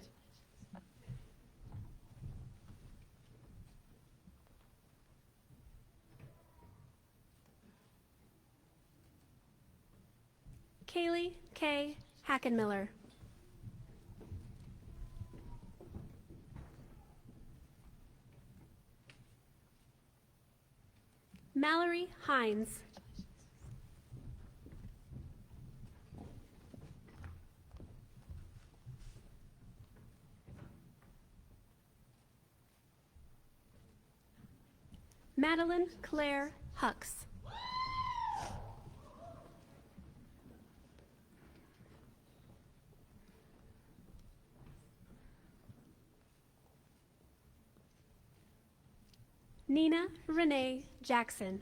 A: Kaylee K. Hackenmiller. Mallory Hines. Madeline Claire Hux. Nina Renee Jackson.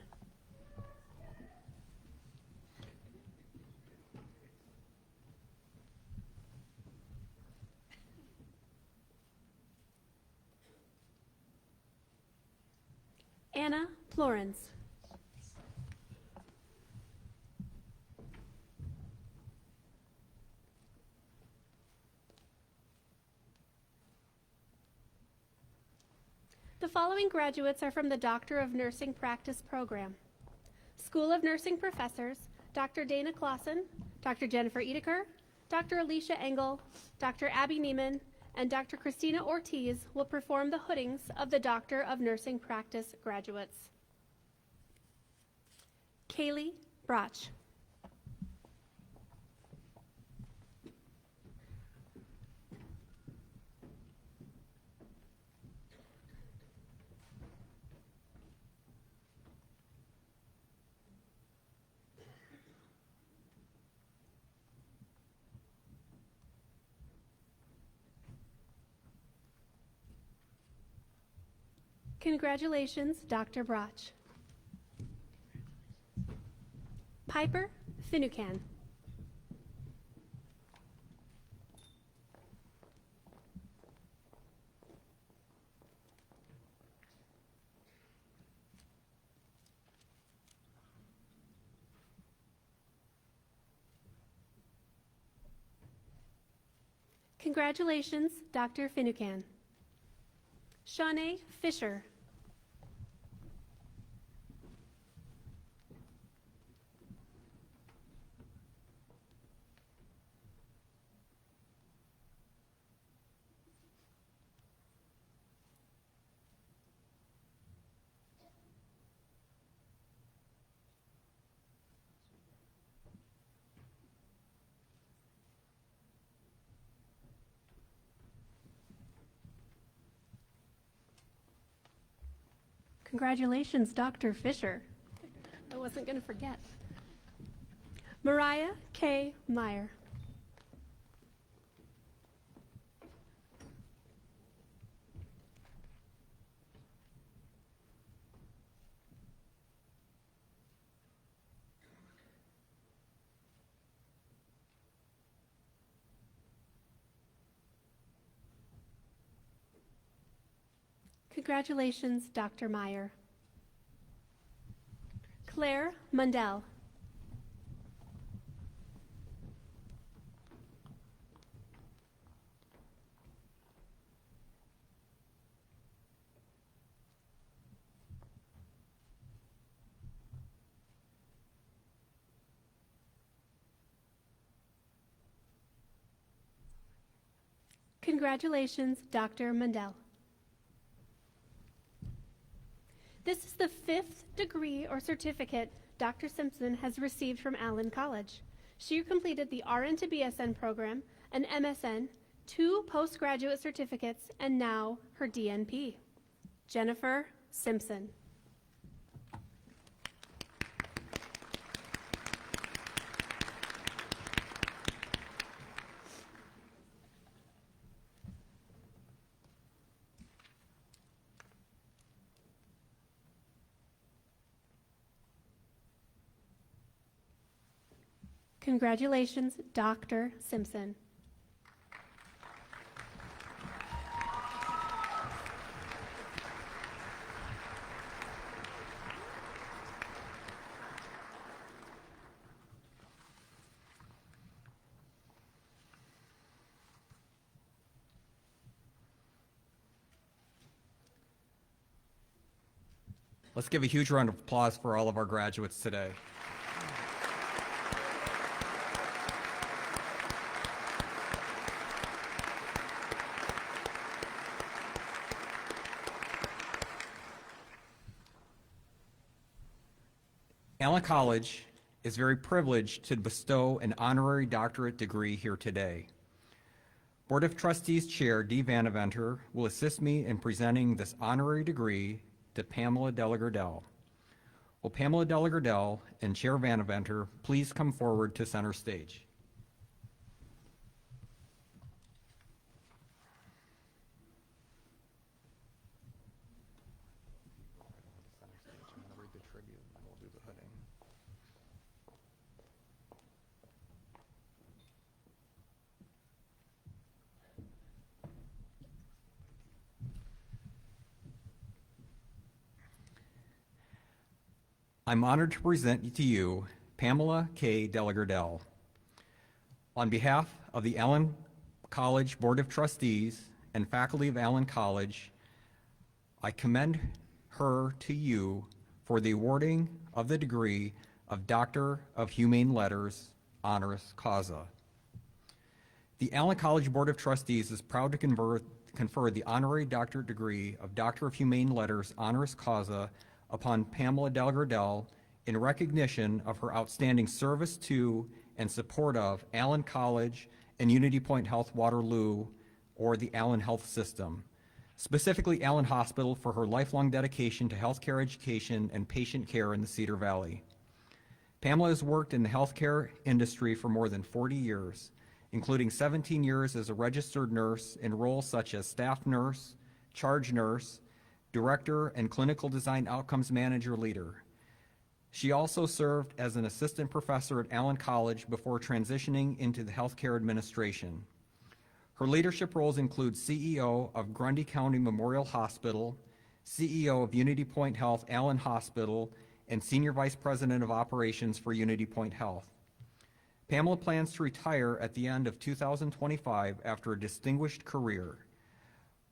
A: Anna Florence. The following graduates are from the Doctor of Nursing Practice program. School of Nursing professors, Dr. Dana Clausen, Dr. Jennifer Edeker, Dr. Alicia Engel, Dr. Abby Neiman, and Dr. Christina Ortiz will perform the hoodings of the Doctor of Nursing Practice graduates. Kaylee Broch. Congratulations, Dr. Broch. Piper Finucane. Congratulations, Dr. Finucane. Shawnee Fisher. Congratulations, Dr. Fisher. I wasn't going to forget. Mariah K. Meyer. Congratulations, Dr. Meyer. Claire Mundell. Congratulations, Dr. Mundell. This is the 5th degree or certificate Dr. Simpson has received from Allen College. She completed the RN to BSN program, an MSN, 2 postgraduate certificates, and now her DNP. Jennifer Simpson. Congratulations, Dr. Simpson.
D: Let's give a huge round of applause for all of our graduates today. Allen College is very privileged to bestow an honorary doctorate degree here today. Board of Trustees Chair Dee Vanaventer will assist me in presenting this honorary degree to Pamela Delagardelle. Will Pamela Delagardelle and Chair Vanaventer please come forward to center stage? I'm honored to present to you Pamela K. Delagardelle. On behalf of the Allen College Board of Trustees and faculty of Allen College, I commend her to you for the awarding of the degree of Doctor of Humane Letters, honoris causa. The Allen College Board of Trustees is proud to confer the honorary doctorate degree of Doctor of Humane Letters, honoris causa upon Pamela Delagardelle in recognition of her outstanding service to and support of Allen College and Unity Point Health Waterloo, or the Allen Health System, specifically Allen Hospital, for her lifelong dedication to healthcare education and patient care in the Cedar Valley. Pamela has worked in the healthcare industry for more than 40 years, including 17 years as a registered nurse in roles such as staff nurse, charge nurse, director, and clinical design outcomes manager leader. She also served as an assistant professor at Allen College before transitioning into the healthcare administration. Her leadership roles include CEO of Grundy County Memorial Hospital, CEO of Unity Point Health Allen Hospital, and Senior Vice President of Operations for Unity Point Health. Pamela plans to retire at the end of 2025 after a distinguished career.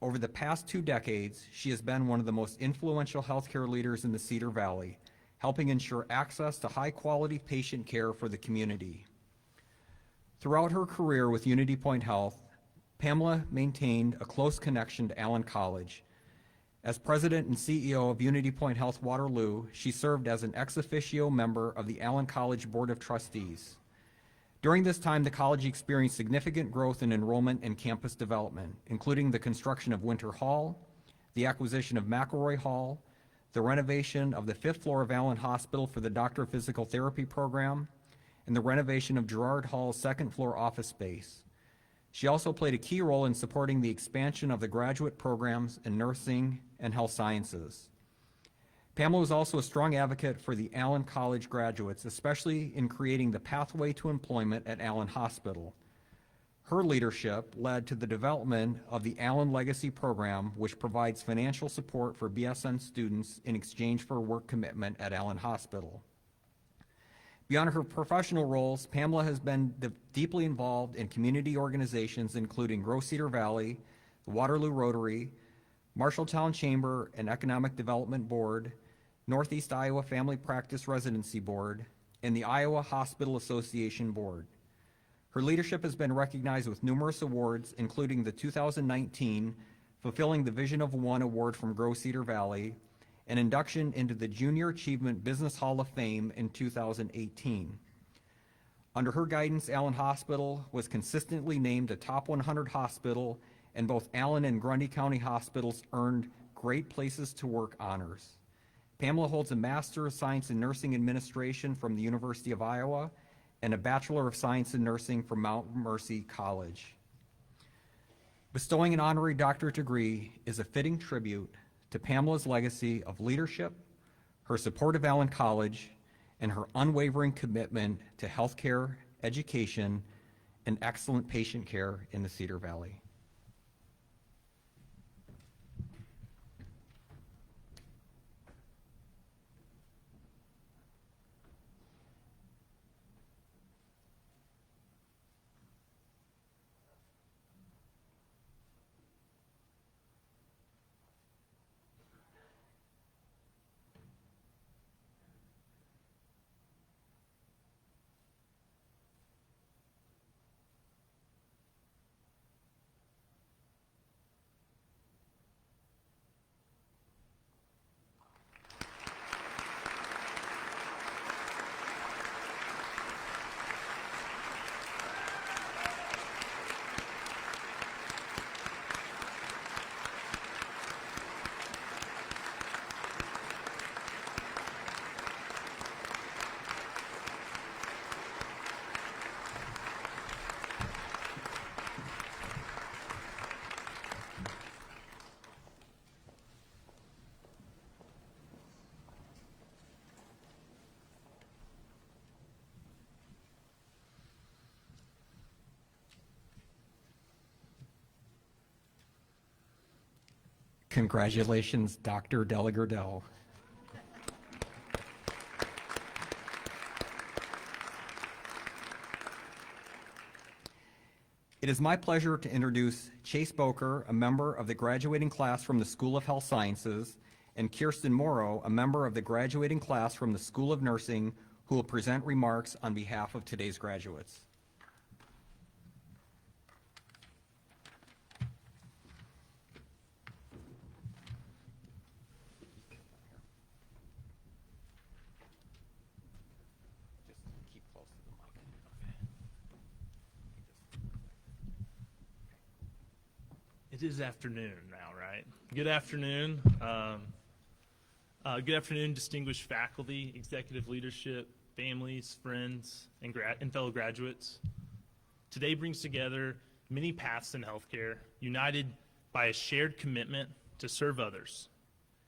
D: Over the past 2 decades, she has been one of the most influential healthcare leaders in the Cedar Valley, helping ensure access to high-quality patient care for the community. Throughout her career with Unity Point Health, Pamela maintained a close connection to Allen College. As president and CEO of Unity Point Health Waterloo, she served as an ex officio member of the Allen College Board of Trustees. During this time, the college experienced significant growth in enrollment and campus development, including the construction of Winter Hall, the acquisition of McElroy Hall, the renovation of the 5th floor of Allen Hospital for the Doctor of Physical Therapy program, and the renovation of Gerard Hall's 2nd floor office space. She also played a key role in supporting the expansion of the graduate programs in nursing and health sciences. Pamela was also a strong advocate for the Allen College graduates, especially in creating the pathway to employment at Allen Hospital. Her leadership led to the development of the Allen Legacy Program, which provides financial support for BSN students in exchange for work commitment at Allen Hospital. Beyond her professional roles, Pamela has been deeply involved in community organizations including Grow Cedar Valley, the Waterloo Rotary, Marshalltown Chamber and Economic Development Board, Northeast Iowa Family Practice Residency Board, and the Iowa Hospital Association Board. Her leadership has been recognized with numerous awards, including the 2019 Fulfilling the Vision of One Award from Grow Cedar Valley, and induction into the Junior Achievement Business Hall of Fame in 2018. Under her guidance, Allen Hospital was consistently named a top 100 hospital, and both Allen and Grundy County hospitals earned Great Places to Work honors. Pamela holds a Master of Science in Nursing Administration from the University of Iowa and a Bachelor of Science in Nursing from Mount Mercy College. Bestowing an honorary doctorate degree is a fitting tribute to Pamela's legacy of leadership, her support of Allen College, and her unwavering commitment to healthcare, education, and excellent patient care in the Cedar Valley. Congratulations, Dr. Delagardelle. It is my pleasure to introduce Chase Boker, a member of the graduating class from the School of Health Sciences, and Kirsten Morrow, a member of the graduating class from the School of Nursing, who will present remarks on behalf of today's graduates. Just keep close to the mic.
I: It is afternoon now, right? Good afternoon. Good afternoon, distinguished faculty, executive leadership, families, friends, and fellow graduates. Today brings together many paths in healthcare, united by a shared commitment to serve others.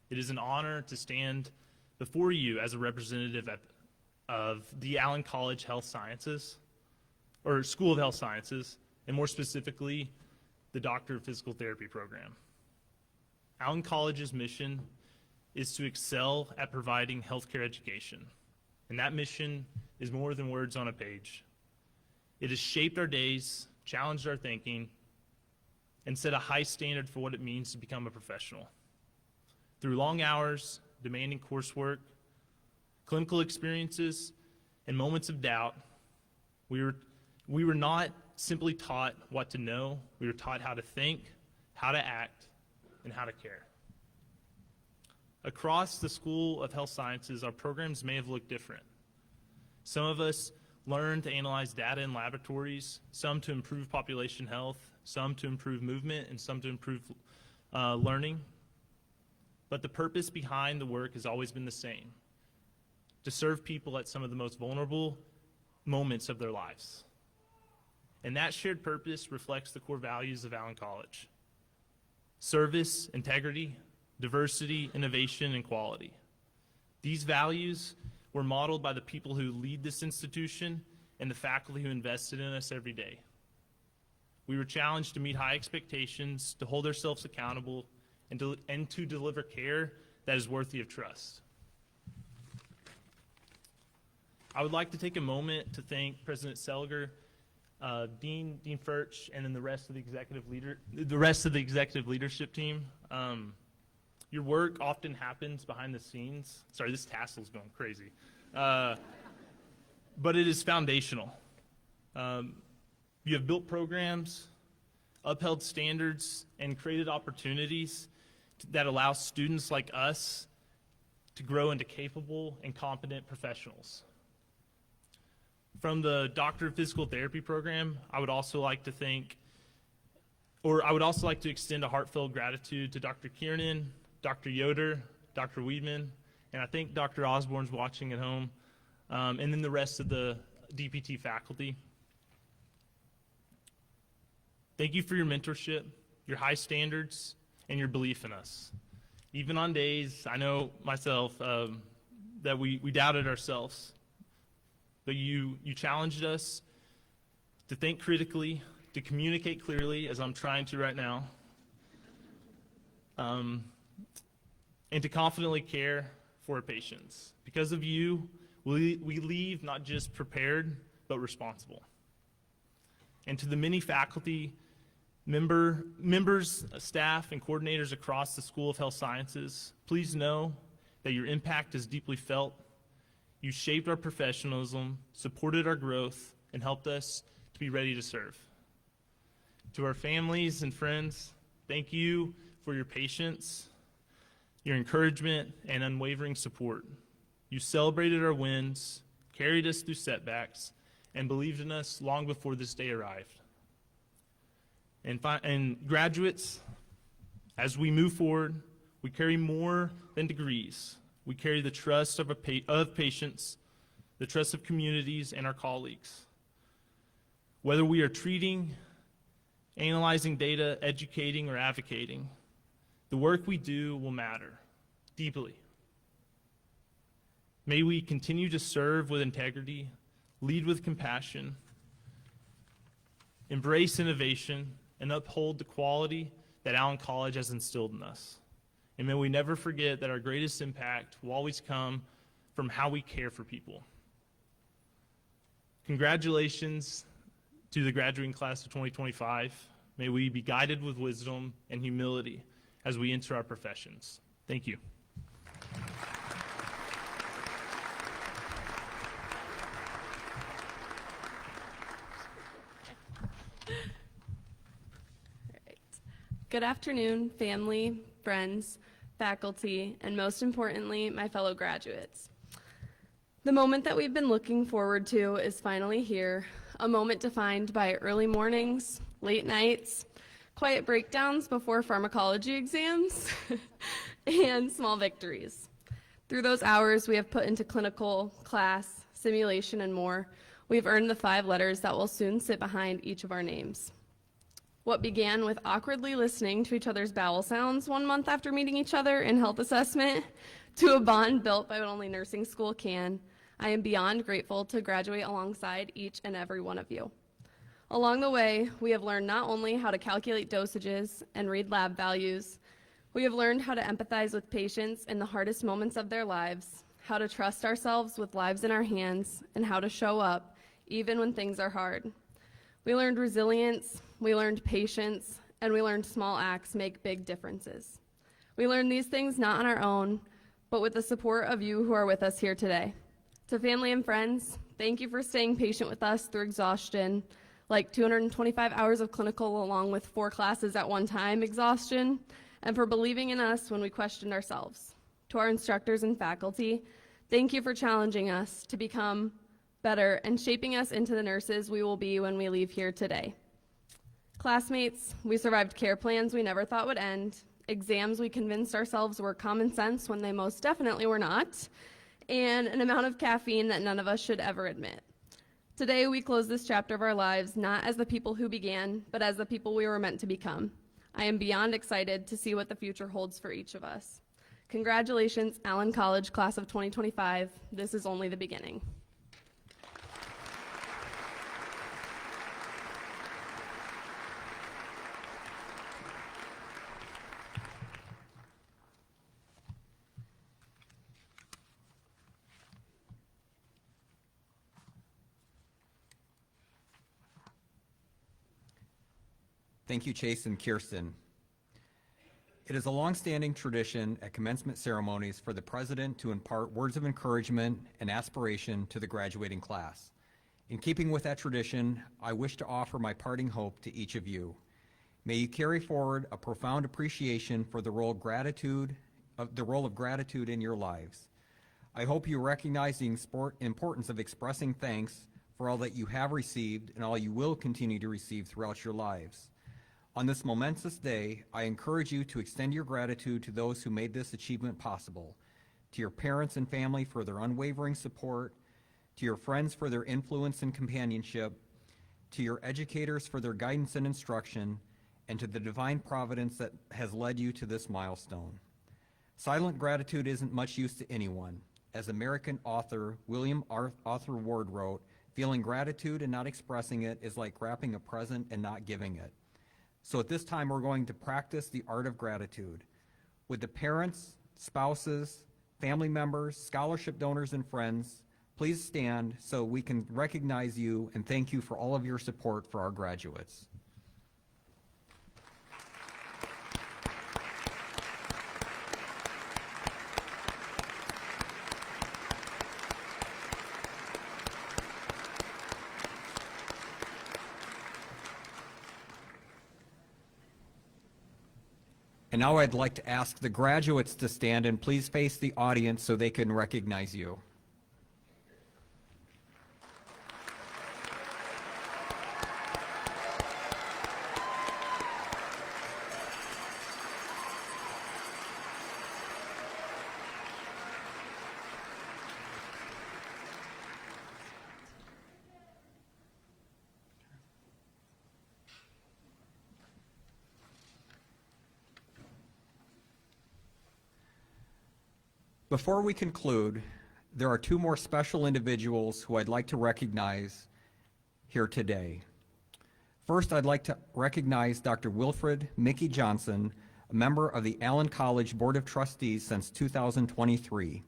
I: It is an honor to stand before you as a representative of the Allen College Health Sciences, or School of Health Sciences, and more specifically, the Doctor of Physical Therapy program. Allen College's mission is to excel at providing healthcare education, and that mission is more than words on a page. It has shaped our days, challenged our thinking, and set a high standard for what it means to become a professional. Through long hours, demanding coursework, clinical experiences, and moments of doubt, we were not simply taught what to know, we were taught how to think, how to act, and how to care. Across the School of Health Sciences, our programs may have looked different. Some of us learned to analyze data in laboratories, some to improve population health, some to improve movement, and some to improve learning. But the purpose behind the work has always been the same: to serve people at some of the most vulnerable moments of their lives. And that shared purpose reflects the core values of Allen College: service, integrity, diversity, innovation, and quality. These values were modeled by the people who lead this institution and the faculty who invested in us every day. We were challenged to meet high expectations, to hold ourselves accountable, and to deliver care that is worthy of trust. I would like to take a moment to thank President Seliger, Dean Furch, and then the rest of the executive leadership team. Your work often happens behind the scenes. Sorry, this tassel's going crazy. But it is foundational. You have built programs, upheld standards, and created opportunities that allow students like us to grow into capable and competent professionals. From the Doctor of Physical Therapy program, I would also like to extend a heartfelt gratitude to Dr. Kiernan, Dr. Yoder, Dr. Weedman, and I think Dr. Osborne's watching at home, and then the rest of the DPT faculty. Thank you for your mentorship, your high standards, and your belief in us. Even on days, I know myself, that we doubted ourselves, but you challenged us to think critically, to communicate clearly, as I'm trying to right now, and to confidently care for our patients. Because of you, we leave not just prepared, but responsible. And to the many faculty, members, staff, and coordinators across the School of Health Sciences, please know that your impact is deeply felt. You shaped our professionalism, supported our growth, and helped us to be ready to serve. To our families and friends, thank you for your patience, your encouragement, and unwavering support. You celebrated our wins, carried us through setbacks, and believed in us long before this day arrived. And graduates, as we move forward, we carry more than degrees. We carry the trust of patients, the trust of communities, and our colleagues. Whether we are treating, analyzing data, educating, or advocating, the work we do will matter deeply. May we continue to serve with integrity, lead with compassion, embrace innovation, and uphold the quality that Allen College has instilled in us. And may we never forget that our greatest impact will always come from how we care for people. Congratulations to the graduating class of 2025. May we be guided with wisdom and humility as we enter our professions. Thank you.
J: Good afternoon, family, friends, faculty, and most importantly, my fellow graduates. The moment that we've been looking forward to is finally here, a moment defined by early mornings, late nights, quiet breakdowns before pharmacology exams, and small victories. Through those hours we have put into clinical, class, simulation, and more, we've earned the 5 letters that will soon sit behind each of our names. What began with awkwardly listening to each other's bowel sounds 1 month after meeting each other in health assessment, to a bond built by what only nursing school can, I am beyond grateful to graduate alongside each and every one of you. Along the way, we have learned not only how to calculate dosages and read lab values, we have learned how to empathize with patients in the hardest moments of their lives, how to trust ourselves with lives in our hands, and how to show up even when things are hard. We learned resilience, we learned patience, and we learned small acts make big differences. We learned these things not on our own, but with the support of you who are with us here today. To family and friends, thank you for staying patient with us through exhaustion, like 225 hours of clinical along with 4 classes at one time exhaustion, and for believing in us when we questioned ourselves. To our instructors and faculty, thank you for challenging us to become better and shaping us into the nurses we will be when we leave here today. Classmates, we survived care plans we never thought would end, exams we convinced ourselves were common sense when they most definitely were not, and an amount of caffeine that none of us should ever admit. Today, we close this chapter of our lives not as the people who began, but as the people we were meant to become. I am beyond excited to see what the future holds for each of us. Congratulations, Allen College Class of 2025. This is only the beginning.
D: Thank you, Chase and Kirsten. It is a long-standing tradition at commencement ceremonies for the president to impart words of encouragement and aspiration to the graduating class. In keeping with that tradition, I wish to offer my parting hope to each of you. May you carry forward a profound appreciation for the role of gratitude in your lives. I hope you recognize the importance of expressing thanks for all that you have received and all you will continue to receive throughout your lives. On this momentous day, I encourage you to extend your gratitude to those who made this achievement possible, to your parents and family for their unwavering support, to your friends for their influence and companionship, to your educators for their guidance and instruction, and to the divine providence that has led you to this milestone. Silent gratitude isn't much use to anyone. As American author William Arthur Ward wrote, feeling gratitude and not expressing it is like wrapping a present and not giving it. So at this time, we're going to practice the art of gratitude. With the parents, spouses, family members, scholarship donors, and friends, please stand so we can recognize you and thank you for all of your support for our graduates. And now I'd like to ask the graduates to stand and please face the audience so they can recognize you. Before we conclude, there are 2 more special individuals who I'd like to recognize here today. First, I'd like to recognize Dr. Wilfred Mickey Johnson, a member of the Allen College Board of Trustees since 2023.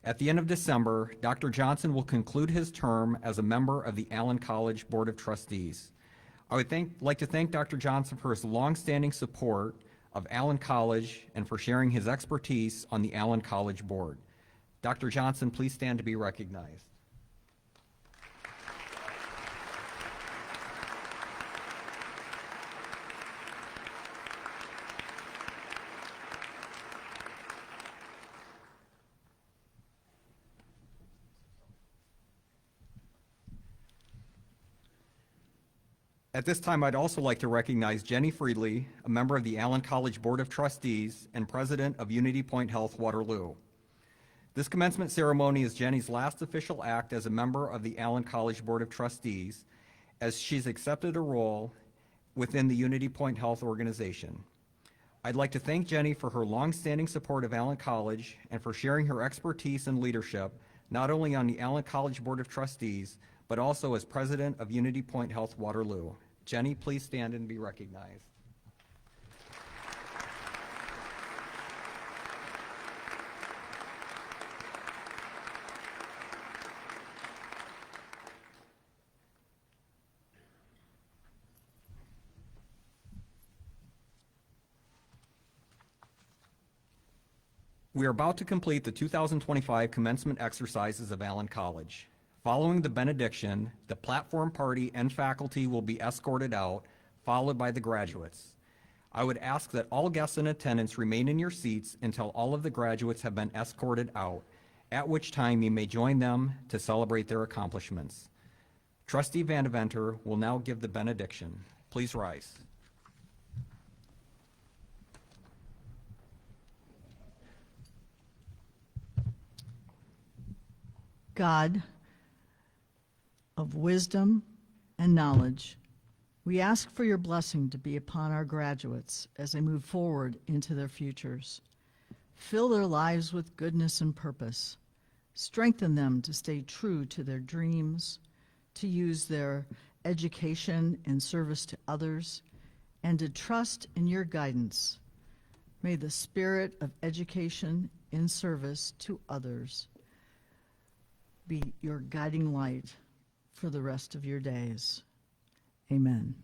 D: At the end of December, Dr. Johnson will conclude his term as a member of the Allen College Board of Trustees. I would like to thank Dr. Johnson for his longstanding support of Allen College and for sharing his expertise on the Allen College Board. Dr. Johnson, please stand to be recognized. At this time, I'd also like to recognize Jenny Friedley, a member of the Allen College Board of Trustees and president of Unity Point Health Waterloo. This commencement ceremony is Jenny's last official act as a member of the Allen College Board of Trustees, as she's accepted a role within the Unity Point Health organization. I'd like to thank Jenny for her longstanding support of Allen College and for sharing her expertise and leadership, not only on the Allen College Board of Trustees, but also as president of Unity Point Health Waterloo. Jenny, please stand and be recognized. We are about to complete the 2025 commencement exercises of Allen College. Following the benediction, the platform party and faculty will be escorted out, followed by the graduates. I would ask that all guests in attendance remain in your seats until all of the graduates have been escorted out, at which time you may join them to celebrate their accomplishments. Trustee Vandeventer will now give the benediction. Please rise.
C: God of wisdom and knowledge, we ask for your blessing to be upon our graduates as they move forward into their futures. Fill their lives with goodness and purpose. Strengthen them to stay true to their dreams, to use their education in service to others, and to trust in your guidance. May the spirit of education in service to others be your guiding light for the rest of your days. Amen.